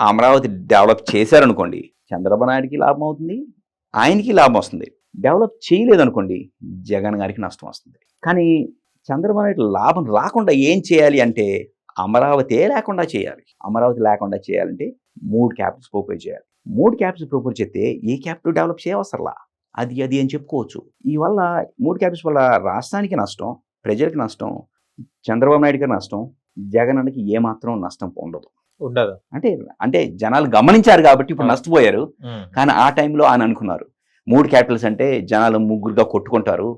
F: అమరావతి డెవలప్ చేశారనుకోండి, చంద్రబాబు నాయుడికి లాభం అవుతుంది, ఆయనకి లాభం వస్తుంది. డెవలప్ చేయలేదనుకోండి, జగన్ గారికి నష్టం వస్తుంది. కానీ చంద్రబాబు నాయుడు లాభం రాకుండా ఏం చేయాలి అంటే అమరావతి లేకుండా చేయాలి. అమరావతి లేకుండా చేయాలంటే 3 క్యాపిటల్స్ ప్రపోజ్ చేయాలి. 3 క్యాపిటల్స్ ప్రపోజ్ చేస్తే ఏ క్యాపిటల్ డెవలప్ చేయవసరలా, అది అని చెప్పుకోవచ్చు. ఈ వల్ల 3 క్యాపిటల్స్ వల్ల రాష్ట్రానికి నష్టం, ప్రజలకు నష్టం, చంద్రబాబు నాయుడు గారికి నష్టం, జగన్ అన్నకి ఏమాత్రం నష్టం ఉండదు. అంటే జనాలు గమనించారు కాబట్టి ఇప్పుడు నష్టపోయారు. కానీ ఆ టైంలో ఆయన అనుకున్నారు 3 క్యాపిటల్స్ అంటే జనాలు ముగ్గురుగా కొట్టుకుంటారు,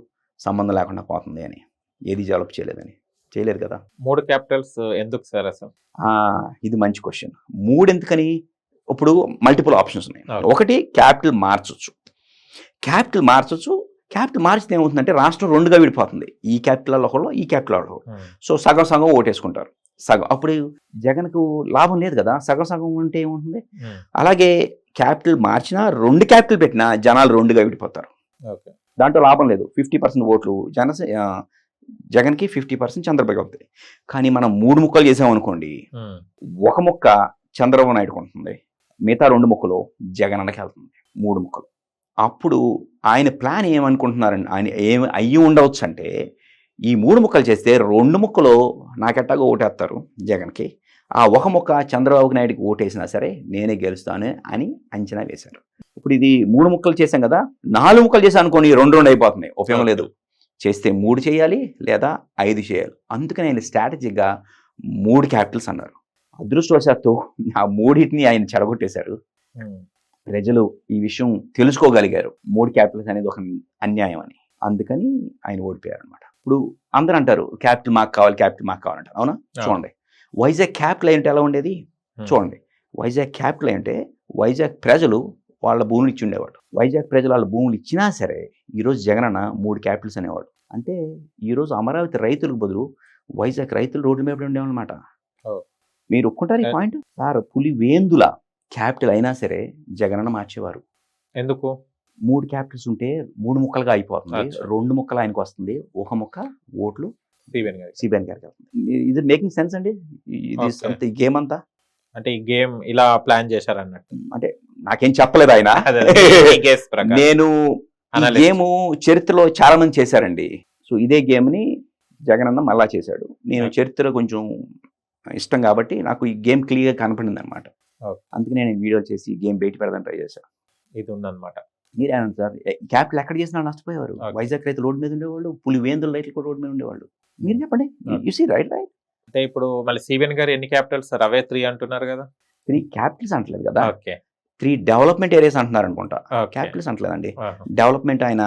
F: సంబంధం లేకుండా పోతుంది అని. ఏది డెవలప్ చేయలేదు కదా.
G: 3 క్యాపిటల్స్ ఎందుకు సార్ అసలు?
F: ఇది మంచి క్వశ్చన్. 3 ఎందుకని? ఇప్పుడు మల్టిపుల్ ఆప్షన్స్ ఉన్నాయి.
G: Okay.
F: ఒకటి, క్యాపిటల్ మార్చొచ్చు. క్యాపిటల్ మార్చితే ఏమవుతుందంటే రాష్ట్రం 2గా విడిపోతుంది. ఈ క్యాపిటల్ ఒకళ్ళు, ఈ క్యాపిటల్ ఒకళ్ళు. సో సగం ఓటేసుకుంటారు. అప్పుడు జగన్కు లాభం లేదు కదా. సగం అంటే ఏముంటుంది? అలాగే క్యాపిటల్ మార్చినా 2 క్యాపిటల్ పెట్టినా జనాలు 2గా విడిపోతారు. దాంట్లో లాభం లేదు. 50% ఓట్లు జగన్కి, 50% చంద్రబాబు అవుతాయి. కానీ మనం 3 ముక్కలు చేసామనుకోండి, ఒక ముక్క చంద్రబాబు నాయుడుకు ఉంటుంది, మిగతా 2 ముక్కలు జగన్ అన్నకి వెళ్తుంది. 3 ముక్కలు. అప్పుడు ఆయన ప్లాన్ ఏమనుకుంటున్నారండి, ఆయన ఏమి అయ్యి ఉండవచ్చు అంటే, ఈ 3 ముక్కలు చేస్తే 2 ముక్కలు నాకెట్టాగో ఓటేస్తారు జగన్కి, ఆ ఒక ముక్క చంద్రబాబు నాయుడుకి ఓటేసినా సరే నేనే గెలుస్తాను అని అంచనా వేశారు. ఇప్పుడు ఇది 3 ముక్కలు చేశాం కదా, 4 ముక్కలు చేశాను అనుకోండి, 2 అయిపోతున్నాయి, ఉపయోగం లేదు. చేస్తే 3 చేయాలి లేదా 5 చేయాలి. అందుకని ఆయన స్ట్రాటజీగా 3 క్యాపిటల్స్ అన్నారు. అదృష్టవశాత్తు ఆ 3టిని ఆయన చెడగొట్టేశారు. ప్రజలు ఈ విషయం తెలుసుకోగలిగారు 3 క్యాపిటల్స్ అనేది ఒక అన్యాయం అని. అందుకని ఆయన ఓడిపోయారు అనమాట. ఇప్పుడు అందరూ అంటారు క్యాపిటల్ మాకు కావాలంటారు, అవునా? చూడండి, వైజాగ్ క్యాపిటల్ అంటే ఎలా ఉండేది చూడండి. వైజాగ్ క్యాపిటల్ అంటే వైజాగ్ ప్రజలు వాళ్ళ భూములు ఇచ్చి ఉండేవాడు. వైజాగ్ ప్రజలు వాళ్ళ భూములు ఇచ్చినా సరే ఈరోజు జగన్ అన్న 3 క్యాపిటల్స్ అనేవాడు. అంటే ఈరోజు అమరావతి రైతులకు బదులు వైజాగ్ రైతులు రోడ్ల మీద ఉండేవాళ్ళనమాట. మీరు ఒప్పుకుంటారు ఈ పాయింట్? సార్, పులివేందుల క్యాపిటల్ అయినా సరే జగన్ అన్న మార్చేవారు.
G: ఎందుకు?
F: 3 క్యాపిటల్స్ ఉంటే 3 ముక్కలుగా అయిపోతుంది, 2 ముక్కలు ఆయనకు వస్తుంది, ఒక ముక్క ఓట్లు సిబిఎన్ గారికి వస్తుంది. ఇది మేకింగ్ సెన్స్ అండి? ఇది గేమ్ అంతా
G: అంటే ఈ గేమ్ ఇలా ప్లాన్ చేశారన్నట్టు.
F: అంటే నాకేం చెప్పలేదు ఆయన. నేను గేమ్ చరిత్రలో చాలా మంది చేశారండి. సో ఇదే గేమ్ ని జగన్ అన్న మళ్ళా చేశాడు. నేను చరిత్ర కొంచెం ఇష్టం కాబట్టి నాకు ఈ గేమ్ క్లియర్ కనపడింది అనమాట. అందుకే నేను వీడియో చేసి గేమ్ బయట పెడదాన్ని ట్రై చేశాను.
G: ఇది ఉందన్నమాట.
F: మీరేనండి సార్, క్యాపిటల్ ఎక్కడ చేసినా నష్టపోయేవారు. వైజాగ్ రైతు రోడ్డు మీద ఉండేవాళ్ళు, పులివేందుల రైతులు కూడా రోడ్డు మీద ఉండేవాళ్ళు. మీరు చెప్పండి. You see right.
G: అంటే ఇప్పుడు మళ్ళీ సిబిఎన్ గారు ఎన్ని క్యాపిటల్స్ సార్? అవే 3 అంటున్నారు కదా.
F: 3 క్యాపిటల్స్ అంటలేదు కదా, 3 డెవలప్మెంట్ ఏరియాస్ అంటున్నారు అనుకుంటా. క్యాపిటల్స్ అంటలేదండి. డెవలప్మెంట్ ఆయన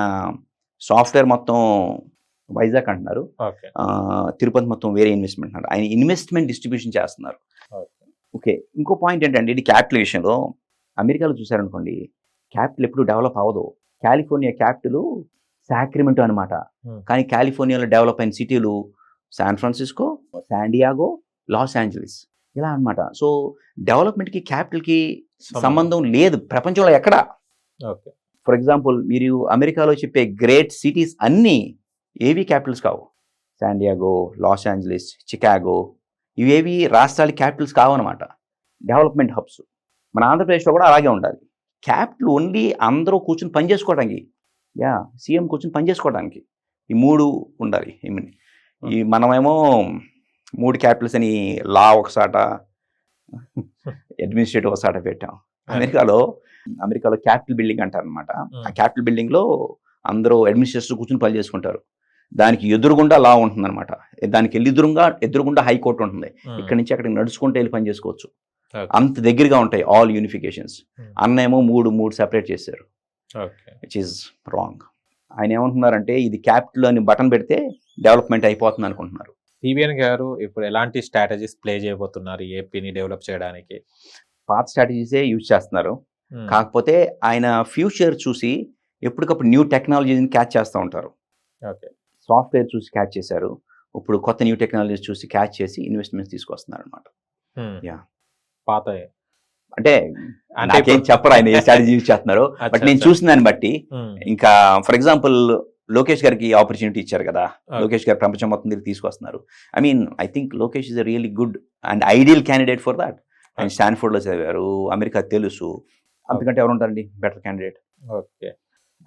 F: సాఫ్ట్వేర్ మొత్తం వైజాగ్ అంటున్నారు, తిరుపతి మొత్తం వేరే ఇన్వెస్ట్మెంట్ అంటారు. ఆయన ఇన్వెస్ట్మెంట్ డిస్ట్రిబ్యూషన్ చేస్తున్నారు. ఓకే, ఇంకో పాయింట్ ఏంటంటే ఇది క్యాపిటల్ విషయంలో అమెరికాలో చూసారనుకోండి, క్యాపిటల్ ఎప్పుడు డెవలప్ అవ్వదు. కాలిఫోర్నియా క్యాపిటల్ సాక్రమెంటో అనమాట. కానీ కాలిఫోర్నియాలో డెవలప్ అయిన సిటీలు San Francisco, San Diego, loss Angeles ఇలా అనమాట. సో డెవలప్మెంట్కి క్యాపిటల్కి సంబంధం లేదు ప్రపంచంలో ఎక్కడ. ఫర్ ఎగ్జాంపుల్, మీరు అమెరికాలో చెప్పే గ్రేట్ సిటీస్ అన్నీ ఏవి క్యాపిటల్స్ కావు. శాండియాగో, లాస్ ఏంజలీస్, చికాగో ఇవేవి రాష్ట్రాల క్యాపిటల్స్ కావన్నమాట, డెవలప్మెంట్ హబ్స్. మన ఆంధ్రప్రదేశ్లో కూడా అలాగే ఉండాలి. క్యాపిటల్ ఓన్లీ అందరూ కూర్చొని పని చేసుకోవడానికి, సీఎం కూర్చొని పని చేసుకోవడానికి ఈ 3 ఉండాలి. ఈ మనమేమో 3 క్యాపిటల్స్ అని లా ఒకసాట, అడ్మినిస్ట్రేటివ్ ఒకసాట పెట్టాం. అమెరికాలో క్యాపిటల్ బిల్డింగ్ అంటారనమాట. ఆ క్యాపిటల్ బిల్డింగ్ లో అందరూ అడ్మినిస్ట్రేటర్స్ కూర్చొని పని చేసుకుంటారు. దానికి ఎదురుగుండా లా ఉంటుంది అనమాట. దానికి ఎదురుగుండా హైకోర్టు ఉంటుంది. ఇక్కడ నుంచి అక్కడికి నడుచుకుంటూ వెళ్ళి పని చేసుకోవచ్చు. అంత దగ్గరగా ఉంటాయి ఆల్ యూనిఫికేషన్స్. అన్నేమో 3 సెపరేట్ చేశారు, విచ్ ఈజ్ రాంగ్. ఆయన ఏమంటున్నారంటే ఇది క్యాపిటల్ అని బటన్ పెడితే డెవలప్మెంట్ అయిపోతుంది అనుకుంటున్నారు.
G: టీవీఎన్ గారు ఇప్పుడు ఎలాంటి స్ట్రాటజీస్ ప్లే చేయబోతున్నారు ఏపీని డెవలప్ చేయడానికి?
F: పాత స్ట్రాటజీసే యూజ్ చేస్తున్నారు. కాకపోతే ఆయన ఫ్యూచర్ చూసి ఎప్పటికప్పుడు న్యూ టెక్నాలజీని క్యాచ్ చేస్తూ ఉంటారు.
G: ఓకే.
F: సాఫ్ట్వేర్ చూసి క్యాచ్ చేశారు. ఇప్పుడు కొత్త న్యూ టెక్నాలజీస్ చూసి క్యాచ్ చేసి ఇన్వెస్ట్మెంట్స్ తీసుకొస్తున్నారు అనమాట. Yeah.
G: పాత
F: అంటే నాకేం చెప్పరు ఆయన ఏ స్ట్రాటజీ యూజ్ చేస్తున్నారు. బట్ నేను చూసిన దాన్ని బట్టి ఇంకా ఫర్ ఎగ్జాంపుల్ లోకేష్ గారికి ఆపర్చునిటీ ఇచ్చారు కదా. లోకేష్ గారు ప్రపంచం మొత్తం తిరిగి తీసుకొస్తున్నారు. I think Lokesh is a really good and ideal candidate for that. ఆయన స్టాన్ఫోర్డ్లో చదివారు, అమెరికా తెలుసు, అంతకంటే ఎవరు ఉంటారండి బెటర్ క్యాండిడేట్.
G: ఓకే.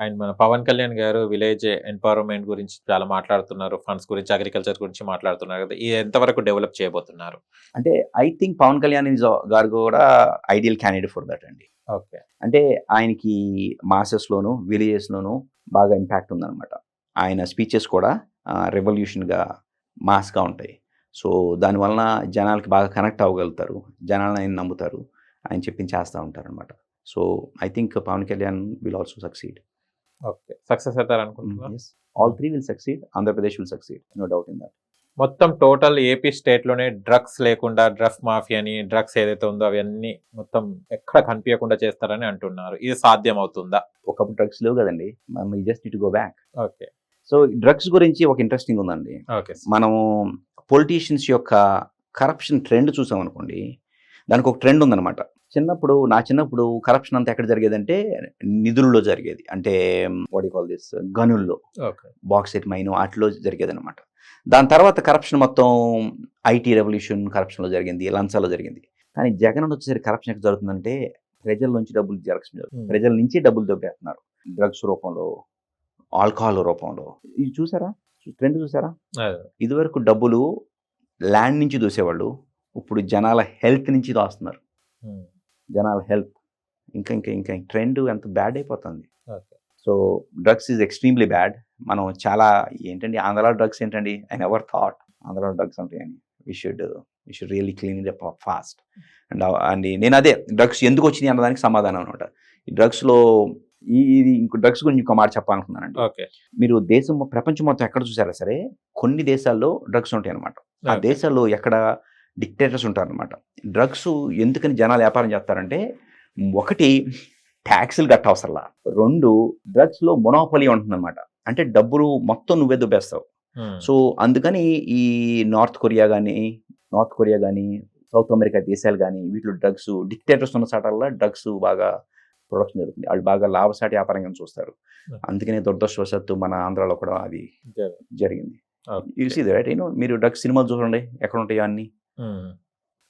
G: అండ్ మన పవన్ కళ్యాణ్ గారు విలేజ్ ఎంపవర్మెంట్ గురించి చాలా మాట్లాడుతున్నారు, ఫండ్స్ గురించి, అగ్రికల్చర్ గురించి మాట్లాడుతున్నారు కదా, ఇది ఎంతవరకు డెవలప్ చేయబోతున్నారు?
F: అంటే ఐ థింక్ పవన్ కళ్యాణ్ గారు కూడా ఐడియల్ క్యాండిడేట్ ఫర్ దట్ అండి.
G: ఓకే.
F: అంటే ఆయనకి మాసెస్లోను విలేజెస్లోను బాగా ఇంపాక్ట్ ఉందన్నమాట. ఆయన స్పీచెస్ కూడా రెవల్యూషన్గా మాస్గా ఉంటాయి. సో దానివలన జనాలకి బాగా కనెక్ట్ అవ్వగలుగుతారు, జనాలను ఆయన నమ్ముతారు, ఆయన చెప్పింది చేస్తూ ఉంటారు అనమాట. So I think Pawan Kalyan will also succeed.
G: Okay. Success అవుతారు అనుకుంటున్నాను.
F: All three will succeed. Andhra Pradesh will succeed, no doubt in that.
G: మొత్తం టోటల్ ఏపీ స్టేట్లోనే డ్రగ్స్ లేకుండా, డ్రగ్స్ మాఫియాని, డ్రగ్స్ ఏదైతే ఉందో అవన్నీ మొత్తం ఎక్కడ కనిపించకుండా చేస్తారని అంటున్నారు. ఇది సాధ్యం అవుతుందా?
F: ఒకప్పుడు డ్రగ్స్ లేవు కదండి, మనం just neat go back.
G: Okay.
F: So drugs గురించి ఒక ఇంట్రెస్టింగ్ ఉందండి.
G: ఓకే.
F: మనము పొలిటీషియన్స్ యొక్క కరప్షన్ ట్రెండ్ చూసాం అనుకోండి, దానికి ఒక ట్రెండ్ ఉందన్నమాట. నా చిన్నప్పుడు కరప్షన్ అంతా ఎక్కడ జరిగేదంటే నిధుల్లో జరిగేది. అంటే వాట్ యు కాల్ దిస్, గనుల్లో, బాక్సైట్ మైన్ వాటిలో జరిగేది అనమాట. దాని తర్వాత కరప్షన్ మొత్తం ఐటీ రెవల్యూషన్ కరప్షన్లో జరిగింది, లంచాలో జరిగింది. కానీ జగన్ వచ్చేసరికి కరప్షన్ ఎక్కడ జరుగుతుందంటే ప్రజల నుంచి డబ్బులు జరుగుతుంది, ప్రజల నుంచి డబ్బులు దొబ్బేస్తున్నారు డ్రగ్స్ రూపంలో, ఆల్కహాల్ రూపంలో. ఇది చూసారా, ట్రెండ్ చూసారా? ఇదివరకు డబ్బులు ల్యాండ్ నుంచి దూసేవాళ్ళు, ఇప్పుడు జనాల హెల్త్ నుంచి దోస్తున్నారు. జనాల హెల్త్ ఇంకా ఇంకా ఇంకా ట్రెండ్ ఎంత బ్యాడ్ అయిపోతుంది. So drugs is extremely bad. మనం చాలా ఏంటండి ఆంధ్రాలో డ్రగ్స్ ఏంటండి, ఐ నెవర్ థాట్ ఆంధ్రాలో డ్రగ్స్ ఉంటాయని. We should really clean it up fast. And నేను అదే డ్రగ్స్ ఎందుకు వచ్చినాయి అన్నదానికి సమాధానం అనమాట. ఈ డ్రగ్స్లో ఇది ఇంకో డ్రగ్స్ గురించి ఇంకో మాట చెప్పాలనుకున్నానండి.
G: ఓకే.
F: మీరు ప్రపంచం మొత్తం ఎక్కడ చూసారా సరే, కొన్ని దేశాల్లో డ్రగ్స్ ఉంటాయి అనమాట. ఆ దేశాల్లో ఎక్కడ డిక్టేటర్స్ ఉంటారనమాట. డ్రగ్స్ ఎందుకని జనాలు వ్యాపారం చేస్తారంటే, ఒకటి ట్యాక్సులు కట్టవసరలా, రెండు డ్రగ్స్లో మొనోపలి ఉంటుందన్నమాట. అంటే డబ్బులు మొత్తం నువ్వే దుబ్బేస్తావు. సో అందుకని ఈ నార్త్ కొరియా కానీ సౌత్ అమెరికా దేశాలు కానీ వీటిలో డ్రగ్స్ డిక్టేటర్స్ ఉన్న చాటల్లో డ్రగ్స్ బాగా ప్రొడక్షన్ జరుగుతుంది. వాళ్ళు బాగా లాభసాటి వ్యాపారంగా చూస్తారు. అందుకనే దురదృష్టవశాత్తు మన ఆంధ్రాలో కూడా అది జరిగింది. రైట్, మీరు డ్రగ్స్ సినిమాలు చూడండి ఎక్కడ ఉంటాయో అన్ని.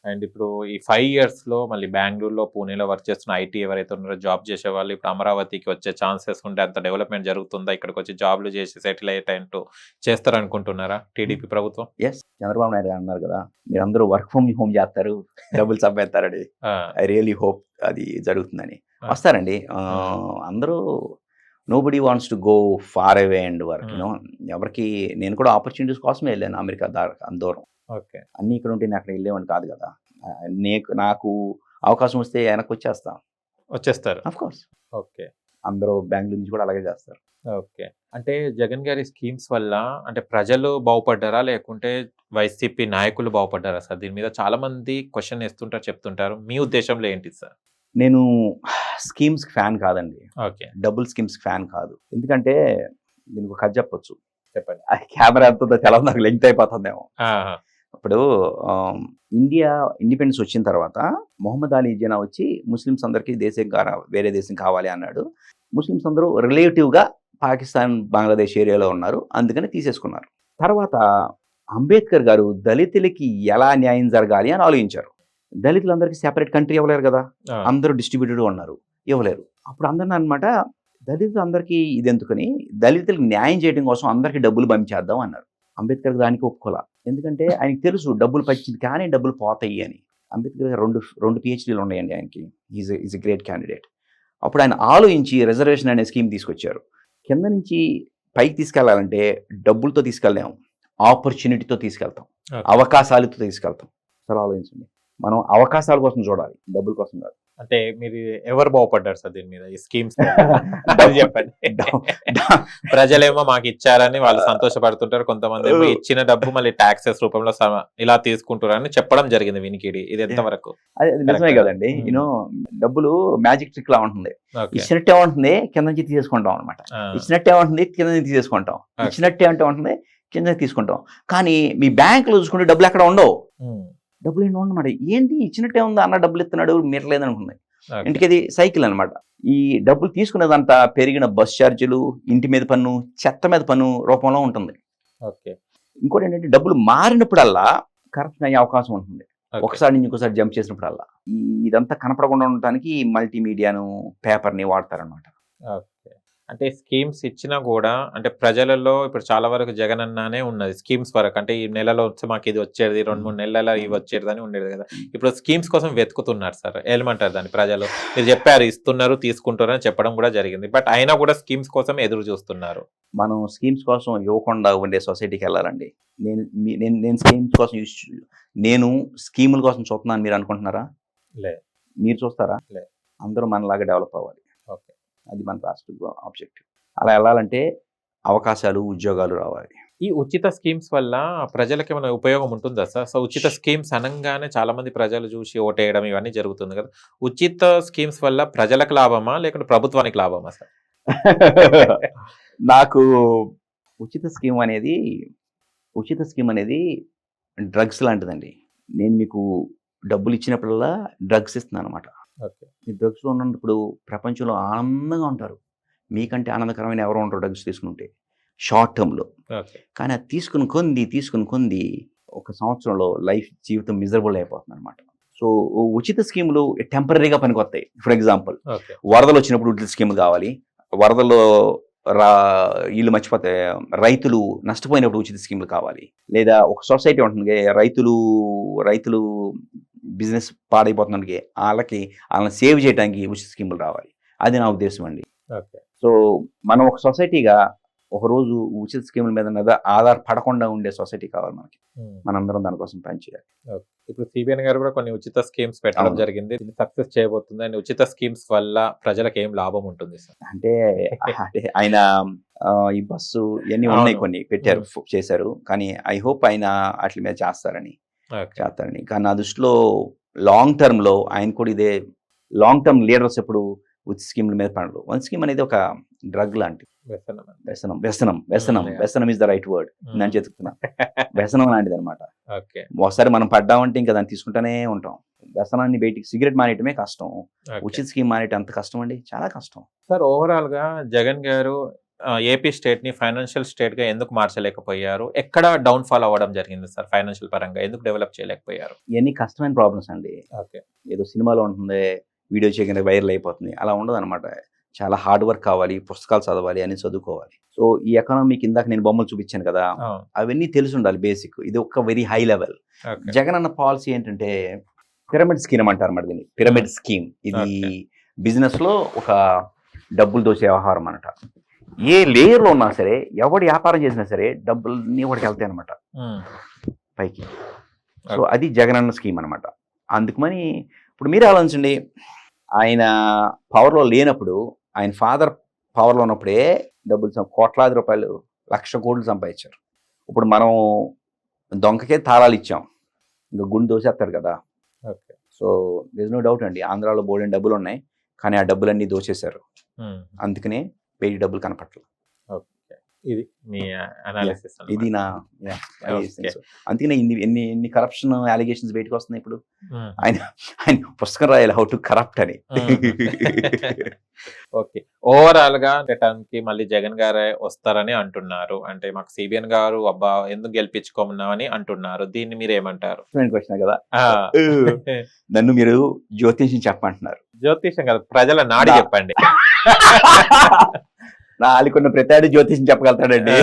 G: అండ్ ఇప్పుడు ఈ 5 yearsలో మళ్ళీ బెంగళూరులో, పూణేలో వర్క్ చేస్తున్న ఐటీ ఎవరైతే ఉన్నారో, జాబ్ చేసే వాళ్ళు ఇప్పుడు అమరావతికి వచ్చే ఛాన్సెస్ ఉంటే అంత డెవలప్మెంట్ జరుగుతుందా? ఇక్కడికి వచ్చి జాబ్లు చేసి సెటిల్ అయ్యేటట్టు చేస్తారనుకుంటున్నారా టీడీపీ ప్రభుత్వం?
F: ఎస్, చంద్రబాబు నాయుడు అన్నారు కదా, మీరు అందరూ వర్క్ ఫ్రమ్ హోమ్ చేస్తారు, డబ్బులు సంపాదిస్తారని. ఐ రియలీ హోప్ అది జరుగుతుందని. వస్తారండి అందరూ. Nobody wants to go far away and work. ఎవరికి, నేను కూడా ఆపర్చునిటీస్ కోసమే వెళ్ళాను అమెరికా దూరం.
G: ఓకే.
F: అన్నీ ఇక్కడ ఉంటే నేను అక్కడ వెళ్ళేవాడిని కాదు కదా. నాకు అవకాశం వస్తే వెనక్కి
G: వచ్చేస్తారు.
F: Of course.
G: ఓకే.
F: అందరూ బెంగళూరు నుంచి కూడా అలాగే చేస్తారు.
G: ఓకే. అంటే జగన్ గారి స్కీమ్స్ వల్ల అంటే ప్రజలు బాగుపడ్డారా, లేకుంటే వైసీపీ నాయకులు బాగుపడ్డారా సార్? దీని మీద చాలా మంది క్వశ్చన్ వేస్తుంటారు, చెప్తుంటారు. మీ ఉద్దేశంలో ఏంటి సార్?
F: నేను స్కీమ్స్ ఫ్యాన్ కాదండి.
G: ఓకే.
F: డబుల్ స్కీమ్స్ ఫ్యాన్ కాదు. ఎందుకంటే దీనికి ఒక కథ చెప్పొచ్చు.
G: చెప్పండి.
F: కెమెరా ఎంతో తెలవదు, నాకు లెంగ్త్ అయిపోతుందేమో. ఇప్పుడు ఇండియా ఇండిపెండెన్స్ వచ్చిన తర్వాత మొహమ్మద్ అలీ జిన్నా వచ్చి ముస్లిమ్స్ అందరికీ వేరే దేశం కావాలి అన్నాడు. ముస్లిమ్స్ అందరూ రిలేటివ్గా పాకిస్తాన్, బంగ్లాదేశ్ ఏరియాలో ఉన్నారు, అందుకని తీసేసుకున్నారు. తర్వాత అంబేద్కర్ గారు దళితులకి ఎలా న్యాయం జరగాలి అని ఆలోచించారు. దళితులందరికీ సెపరేట్ కంట్రీ ఇవ్వలేరు కదా, అందరూ డిస్ట్రిబ్యూటెడ్ ఉన్నారు, ఇవ్వలేరు. అప్పుడు అందరిని అనమాట, దళితులందరికీ ఇది ఎందుకని, దళితులకు న్యాయం చేయడం కోసం అందరికీ డబ్బులు పంపించేద్దాం అన్నారు. అంబేద్కర్ దానికి ఒప్పుకోలా. ఎందుకంటే ఆయనకి తెలుసు డబ్బులు పచ్చింది కానీ డబ్బులు పోతాయి అని. అంబేద్కర్ రెండు PhDలు ఉన్నాయండి ఆయనకి. Is a great candidate. అప్పుడు ఆయన ఆలోచించి రిజర్వేషన్ అనే స్కీమ్ తీసుకొచ్చారు. కింద నుంచి పైకి తీసుకెళ్లాలంటే డబ్బులతో తీసుకెళ్దాం, ఆపర్చునిటీతో తీసుకెళ్తాం, అవకాశాలతో తీసుకెళ్తాం. అసలు ఆలోచించండి, మనం అవకాశాల కోసం చూడాలి, డబ్బుల కోసం కాదు.
G: అంటే మీరు ఎవరు బాగుపడ్డారు సార్ దీని మీద ఈ స్కీమ్స్ చెప్పండి. ప్రజలేమో మాకు ఇచ్చారని వాళ్ళు సంతోషపడుతుంటారు, కొంతమంది ఏమో ఇచ్చిన డబ్బు మళ్ళీ టాక్సెస్ రూపంలో ఇలా తీసుకుంటారని చెప్పడం జరిగింది వినికిడి. ఇది ఎంతవరకు?
F: అది నిజమే కదండి. యూనో డబ్బులు మ్యాజిక్ ట్రిక్ లా ఉంటుంది. ఇచ్చినట్టే ఉంటుంది, కింద నుంచి తీసేసుకుంటాం అనమాట. ఇచ్చినట్టే ఉంటుంది, కింద నుంచి తీసేసుకుంటాం. ఇచ్చినట్టే అంటే ఉంటుంది, కింద తీసుకుంటాం. కానీ మీ బ్యాంకులో చూసుకుంటే డబ్బులు ఎక్కడ ఉండవు. డబ్బులు ఏంటి ఉండమాట. ఏంటి ఇచ్చినట్టే ఉందా అన్న డబ్బులు ఇస్తున్నాడు మీరు లేదనుకుంది. ఇంటికి అది సైకిల్ అనమాట. ఈ డబ్బులు తీసుకునేదంతా పెరిగిన బస్ ఛార్జీలు, ఇంటి మీద పన్ను, చెత్త మీద పన్ను రూపంలో ఉంటుంది. ఇంకోటి ఏంటంటే డబ్బులు మారినప్పుడల్లా కరప్షన్ అయ్యే అవకాశం ఉంటుంది. ఒకసారి నుంచి ఇంకోసారి జంప్ చేసినప్పుడల్లా ఇదంతా కనపడకుండా ఉండటానికి మల్టీమీడియాను, పేపర్ని వాడతారనమాట.
G: అంటే స్కీమ్స్ ఇచ్చినా కూడా అంటే ప్రజలలో ఇప్పుడు చాలా వరకు జగన్ అన్నానే ఉన్నది స్కీమ్స్ వరకు. అంటే ఈ నెలలో వచ్చి మాకు ఇది వచ్చేది, 2-3 నెలల ఇవి వచ్చేది అని ఉండేది కదా. ఇప్పుడు స్కీమ్స్ కోసం వెతుకుతున్నారు సార్, ఏమంటారు దాన్ని? ప్రజలు మీరు చెప్పారు ఇస్తున్నారు, తీసుకుంటారు అని చెప్పడం కూడా జరిగింది. బట్ అయినా కూడా స్కీమ్స్ కోసం ఎదురు చూస్తున్నారు.
F: మనం స్కీమ్స్ కోసం ఇవ్వకుండా ఉండే సొసైటీకి వెళ్ళాలండి. నేను స్కీమ్స్ కోసం నేను స్కీముల కోసం చూస్తున్నాను మీరు అనుకుంటున్నారా? మీరు చూస్తారా? అందరూ మనలాగా డెవలప్ అవ్వాలి. అది మన రాష్ట్ర ఆబ్జెక్టివ్. అలా వెళ్ళాలంటే అవకాశాలు, ఉద్యోగాలు రావాలి.
G: ఈ ఉచిత స్కీమ్స్ వల్ల ప్రజలకు ఏమైనా ఉపయోగం ఉంటుందా సార్? సో ఉచిత స్కీమ్స్ అనగానే చాలా మంది ప్రజలు చూసి ఓటేయడం ఇవన్నీ జరుగుతుంది కదా. ఉచిత స్కీమ్స్ వల్ల ప్రజలకు లాభమా లేకుంటే ప్రభుత్వానికి లాభమా సార్?
F: నాకు ఉచిత స్కీమ్ అనేది డ్రగ్స్ లాంటిదండి. నేను మీకు డబ్బులు ఇచ్చినప్పుడల్లా డ్రగ్స్ ఇస్తున్నాను అనమాట. ఈ డ్రగ్స్లో ఉన్నప్పుడు ప్రపంచంలో ఆనందంగా ఉంటారు. మీకంటే ఆనందకరమైన ఎవరు ఉంటారు డ్రగ్స్ తీసుకుంటే షార్ట్ టర్మ్లో. కానీ అది తీసుకుని కొంది ఒక సంవత్సరంలో జీవితం మిజరబుల్ అయిపోతుంది అనమాట. సో ఉచిత స్కీములు టెంపరీగా పనికొస్తాయి. ఫర్ ఎగ్జాంపుల్, వరదలు వచ్చినప్పుడు ఉచిత స్కీములు కావాలి. వరదల్లో వీళ్ళు మర్చిపోతే రైతులు నష్టపోయినప్పుడు ఉచిత స్కీములు కావాలి. లేదా ఒక సొసైటీ ఉంటుంది, రైతులు బిజినెస్ పాడైపోతున్నకి వాళ్ళని సేవ్ చేయడానికి ఉచిత స్కీములు రావాలి. అది నా ఉద్దేశం అండి. సో మనం ఒక సొసైటీగా ఒకరోజు ఉచిత స్కీముల మీద ఆధారపడకుండా ఉండే సొసైటీ కావాలి మనకి. మనందరం దానికోసం పనిచేయాలి.
G: ఇప్పుడు సిబిఎన్ గారు కూడా కొన్ని ఉచిత స్కీమ్స్ పెట్టడం జరిగింది. సక్సెస్ చేయబోతుంది. అండ్ ఉచిత స్కీమ్స్ వల్ల ప్రజలకు ఏం లాభం ఉంటుంది సార్?
F: అంటే ఆయన ఈ బస్సు ఇవన్నీ ఉన్నాయి, కొన్ని పెట్టారు, చేశారు. కానీ ఐ హోప్ ఆయన వాటి మీద చేస్తారని. కానీ నా దృష్టిలో లాంగ్ టర్మ్లో ఆయన కూడా ఇదే లాంగ్ టర్మ్ లీడర్స్ ఎప్పుడు ఉచిత స్కీమ్ల మీద పడరు. వన్ స్కీమ్ అనేది ఒక డ్రగ్ లాంటి వ్యసనం ఇస్ ద రైట్ వర్డ్. నేను చెప్తున్నా, వ్యసనం లాంటిది అనమాట. ఒకసారి మనం పడ్డామంటే ఇంకా దాన్ని తీసుకుంటూనే ఉంటాం. వ్యసనాన్ని బయటికి సిగరెట్ మానేయటమే కష్టం, ఉచిత స్కీమ్ మానేయటం అంత కష్టం అండి, చాలా కష్టం.
G: సార్ ఓవరాల్ గా జగన్ గారు ఏపీ స్టేట్ ని ఫైనాన్షియల్ స్టేట్ గా ఎందుకు మార్చలేకపోయారు? ఎక్కడ డౌన్ ఫాల్ అవ్వడం జరిగింది సార్? ఫైనాన్షియల్ పరంగా ఎందుకు డెవలప్ చేయలేకపోయారు?
F: ఇవన్నీ కష్టమైన ప్రాబ్లమ్స్ అండి. ఏదో సినిమాలో ఉంటుంది, వీడియో చేయగానే వైరల్ అయిపోతుంది, అలా ఉండదు అనమాట. చాలా హార్డ్ వర్క్ కావాలి, పుస్తకాలు చదవాలి, అని చదువుకోవాలి. సో ఈ ఎకనామీకి ఇందాక నేను బొమ్మలు చూపించాను కదా, అవన్నీ తెలిసి ఉండాలి బేసిక్. ఇది ఒక వెరీ హై లెవెల్. జగన్ అన్న పాలసీ ఏంటంటే పిరమిడ్ స్కీమ్ అంటారు మరి దీన్ని. పిరమిడ్ స్కీమ్ ఇది బిజినెస్ లో ఒక డబ్బులు దోసే వ్యవహారం అనమాట. ఏ లేయర్ లో ఉన్నా సరే, ఎవడు వ్యాపారం చేసినా సరే డబ్బులు ఒకటికి వెళ్తాయి అనమాట పైకి. సో అది జగన్ అన్న స్కీమ్ అనమాట. అందుకని ఇప్పుడు మీరు ఆలోచించండి, ఆయన పవర్లో లేనప్పుడు, ఆయన ఫాదర్ పవర్లో ఉన్నప్పుడే డబ్బులు కోట్లాది రూపాయలు, 1,00,000 కోట్లు సంపాదించారు. ఇప్పుడు మనం దొంగకే తాళాలు ఇచ్చాం, ఇంకా గుండు దోసేస్తారు కదా. సో దేర్ నో డౌట్ అండి, ఆంధ్రాలో బోల్డెన్ డబ్బులు ఉన్నాయి, కానీ ఆ డబ్బులన్నీ దోచేశారు. అందుకనే పేరు డబ్బులు కనపట్లేదు.
G: ఇది మీ అనాలిసిస్.
F: ఇది నా అందుకనే ఎన్ని కరప్షన్ అలిగేషన్స్ బయటకు వస్తున్నాయి. ఇప్పుడు ఆయన పుస్తకం రాయాలి, హౌ టు కరప్ట్ అని.
G: ఓకే, ఓవరాల్ గా టర్మ్ కి మళ్ళీ జగన్ గారే వస్తారని అంటున్నారు. అంటే మాకు సిబిఎన్ గారు అబ్బా ఎందుకు గెలిపించుకోమన్నామని అంటున్నారు. దీన్ని మీరు ఏమంటారు?
F: క్వశ్చన్ కదా. నన్ను మీరు జ్యోతిష్యం చెప్పంటున్నారు.
G: జ్యోతిష్యం కదా, ప్రజల నాడి చెప్పండి.
F: నాలుగున్న ప్రతాడు జ్యోతిష్యం చెప్పగలుగుతాడండి.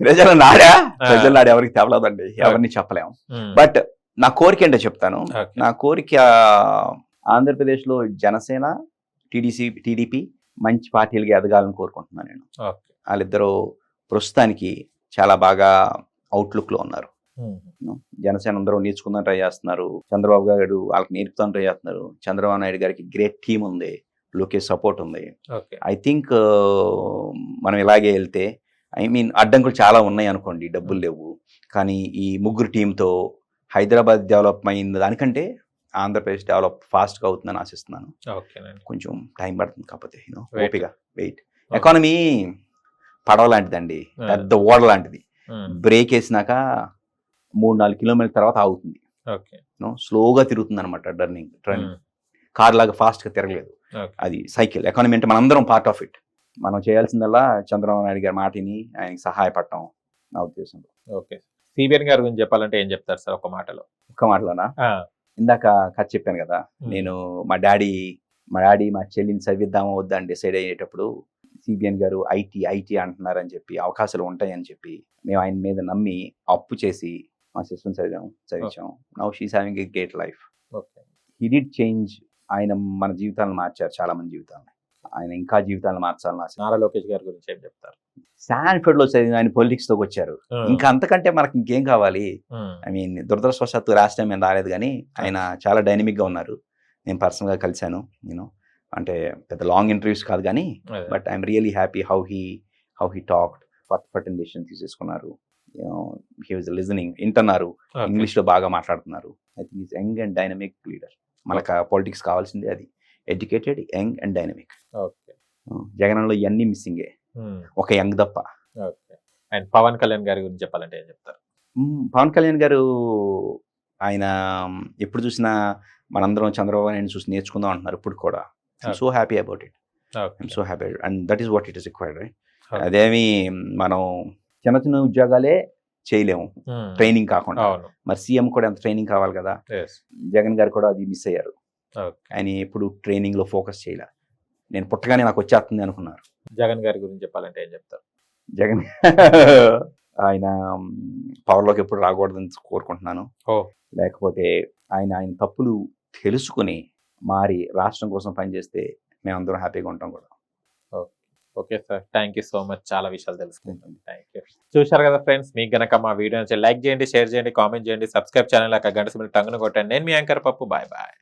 F: ప్రజల నాడు ఎవరికి తెవలేదండి, ఎవరిని చెప్పలేము. బట్ నా కోరిక ఏంటో చెప్తాను. నా కోరిక ఆంధ్రప్రదేశ్ లో జనసేన, టీడీపీ మంచి పార్టీలుగా ఎదగాలని కోరుకుంటున్నాను నేను. వాళ్ళిద్దరూ ప్రస్తుతానికి చాలా బాగా అవుట్లుక్ లో ఉన్నారు. జనసేన అందరూ నేర్చుకుందాం ట్రై చేస్తున్నారు. చంద్రబాబు గారు వాళ్ళకి నేర్పుతాను ట్రై చేస్తున్నారు. చంద్రబాబు నాయుడు గారికి గ్రేట్ టీమ్ ఉంది. లోకేష్ సపోర్ట్ ఉంది.
G: ఓకే.
F: ఐ థింక్ మనం ఇలాగే వెళ్తే అడ్డంకులు చాలా ఉన్నాయి అనుకోండి, డబ్బులు లేవు, కానీ ఈ ముగ్గురు టీంతో హైదరాబాద్ డెవలప్ అయింది దానికంటే ఆంధ్రప్రదేశ్ డెవలప్ ఫాస్ట్గా అవుతుందని ఆశిస్తున్నాను. కొంచెం టైం పడుతుంది, కాకపోతే ఓపిక వెయిట్. ఎకానమీ పడవ లాంటిదండి, పెద్ద ఓడ లాంటిది. బ్రేక్ వేసినాక 3-4 కిలోమీటర్ల తర్వాత ఆగుతుంది. స్లోగా తిరుగుతుంది అనమాట. టర్నింగ్ కార్ లాగా ఫాస్ట్గా తిరగలేదు. అది సైకిల్. ఎకానమీ అంటే మనందరం పార్ట్ ఆఫ్ ఇట్. మనం చేయాల్సిందల్లా చంద్రబాబు నాయుడు గారి మాటిని ఆయనకి సహాయపడటం నా ఉద్దేశంలో.
G: ఓకే. సిబిఎన్ గారి గురించి చెప్పాలంటే ఏం చెప్తారు సార్ ఒక మాటలో?
F: ఒక్క మాటలోనా? ఇందాక కథ చెప్పాను కదా, నేను మా డాడీ మా చెల్లిని చదివిద్దామా వద్దా అని డిసైడ్ అయ్యేటప్పుడు సిబిఎన్ గారు ఐటీ అంటున్నారని చెప్పి, అవకాశాలు ఉంటాయని చెప్పి మేము ఆయన మీద నమ్మి అప్పు చేసి మా సిస్టమ్ చదివించాం. Now she's having a great life. He did change. ఆయన మన జీవితాలను మార్చారు, చాలా మంది జీవితాలను. ఆయన ఇంకా జీవితాలను మార్చాలని ఆశ.
G: నారా లోకేష్ గారి గురించి ఏం చెప్తారు?
F: శాన్ఫర్డ్ లో చదివిన ఆయన పొలిటిక్స్ తోకి వచ్చారు. ఇంకా అంతకంటే మనకి ఇంకేం కావాలి? దురదృష్టవశాత్తు లాస్ట్ టైం నేను రాలేదు, కానీ ఆయన చాలా డైనమిక్ గా ఉన్నారు. నేను పర్సనల్ గా కలిశాను. అంటే పెద్ద లాంగ్ ఇంటర్వ్యూస్ కాదు కానీ, but I'm really happy how he talked. ఫట్ డెసిషన్ తీసేసుకున్నారు. హీ వాజ్ లిజనింగ్, వింటున్నారు, ఇంగ్లీష్ లో బాగా మాట్లాడుతున్నారు. I think is young and dynamic leader. మనకు పాలిటిక్స్ కావాల్సింది అది, ఎడ్యుకేటెడ్, యంగ్ అండ్ డైనమిక్. జగన్లో ఇవన్నీ మిస్సింగే, ఒక యంగ్ తప్ప.
G: అండ్ పవన్ కళ్యాణ్ గారి గురించి చెప్పాలంటే ఏం చెప్తారు?
F: పవన్ కళ్యాణ్ గారు, ఆయన ఎప్పుడు చూసినా మనందరం చంద్రబాబు నాయుడు చూసి నేర్చుకుందాం అంటున్నారు. ఇప్పుడు కూడా so happy about it. So happy and that is what it is required, right? అదేమి మనం చిన్న ఉద్యోగాలే చేయలేము ట్రైనింగ్ కాకుండా. మరి సీఎం కూడా ఎంత ట్రైనింగ్ కావాలి కదా. జగన్ గారు కూడా అది మిస్ అయ్యారు. ఆయన ఎప్పుడు ట్రైనింగ్ లో ఫోకస్ చేయలే. నేను పుట్టగానే నాకు వచ్చేస్తుంది అనుకున్నారు.
G: జగన్ గారి గురించి చెప్పాలంటే ఏం చెప్తారు?
F: జగన్ ఆయన పవర్లోకి ఎప్పుడు రాకూడదని కోరుకుంటున్నాను. లేకపోతే ఆయన తప్పులు తెలుసుకుని మారి రాష్ట్రం కోసం పనిచేస్తే మేమందరం హ్యాపీగా ఉంటాం కూడా.
G: Okay sir, thank you so much. చాలా విషయాలు తెలుసుకుంటాం. Thank you. చూశారు కదా ఫ్రెండ్స్, మీకు గనక మా వీడియో లైక్ చేయండి, షేర్ చేయండి, కామెంట్ చేయండి, సబ్స్క్రైబ్ ఛానల్ గంట సింబల్ టంగున కొట్టండి. నేను మీ యాంకర్ పప్పు. Bye bye.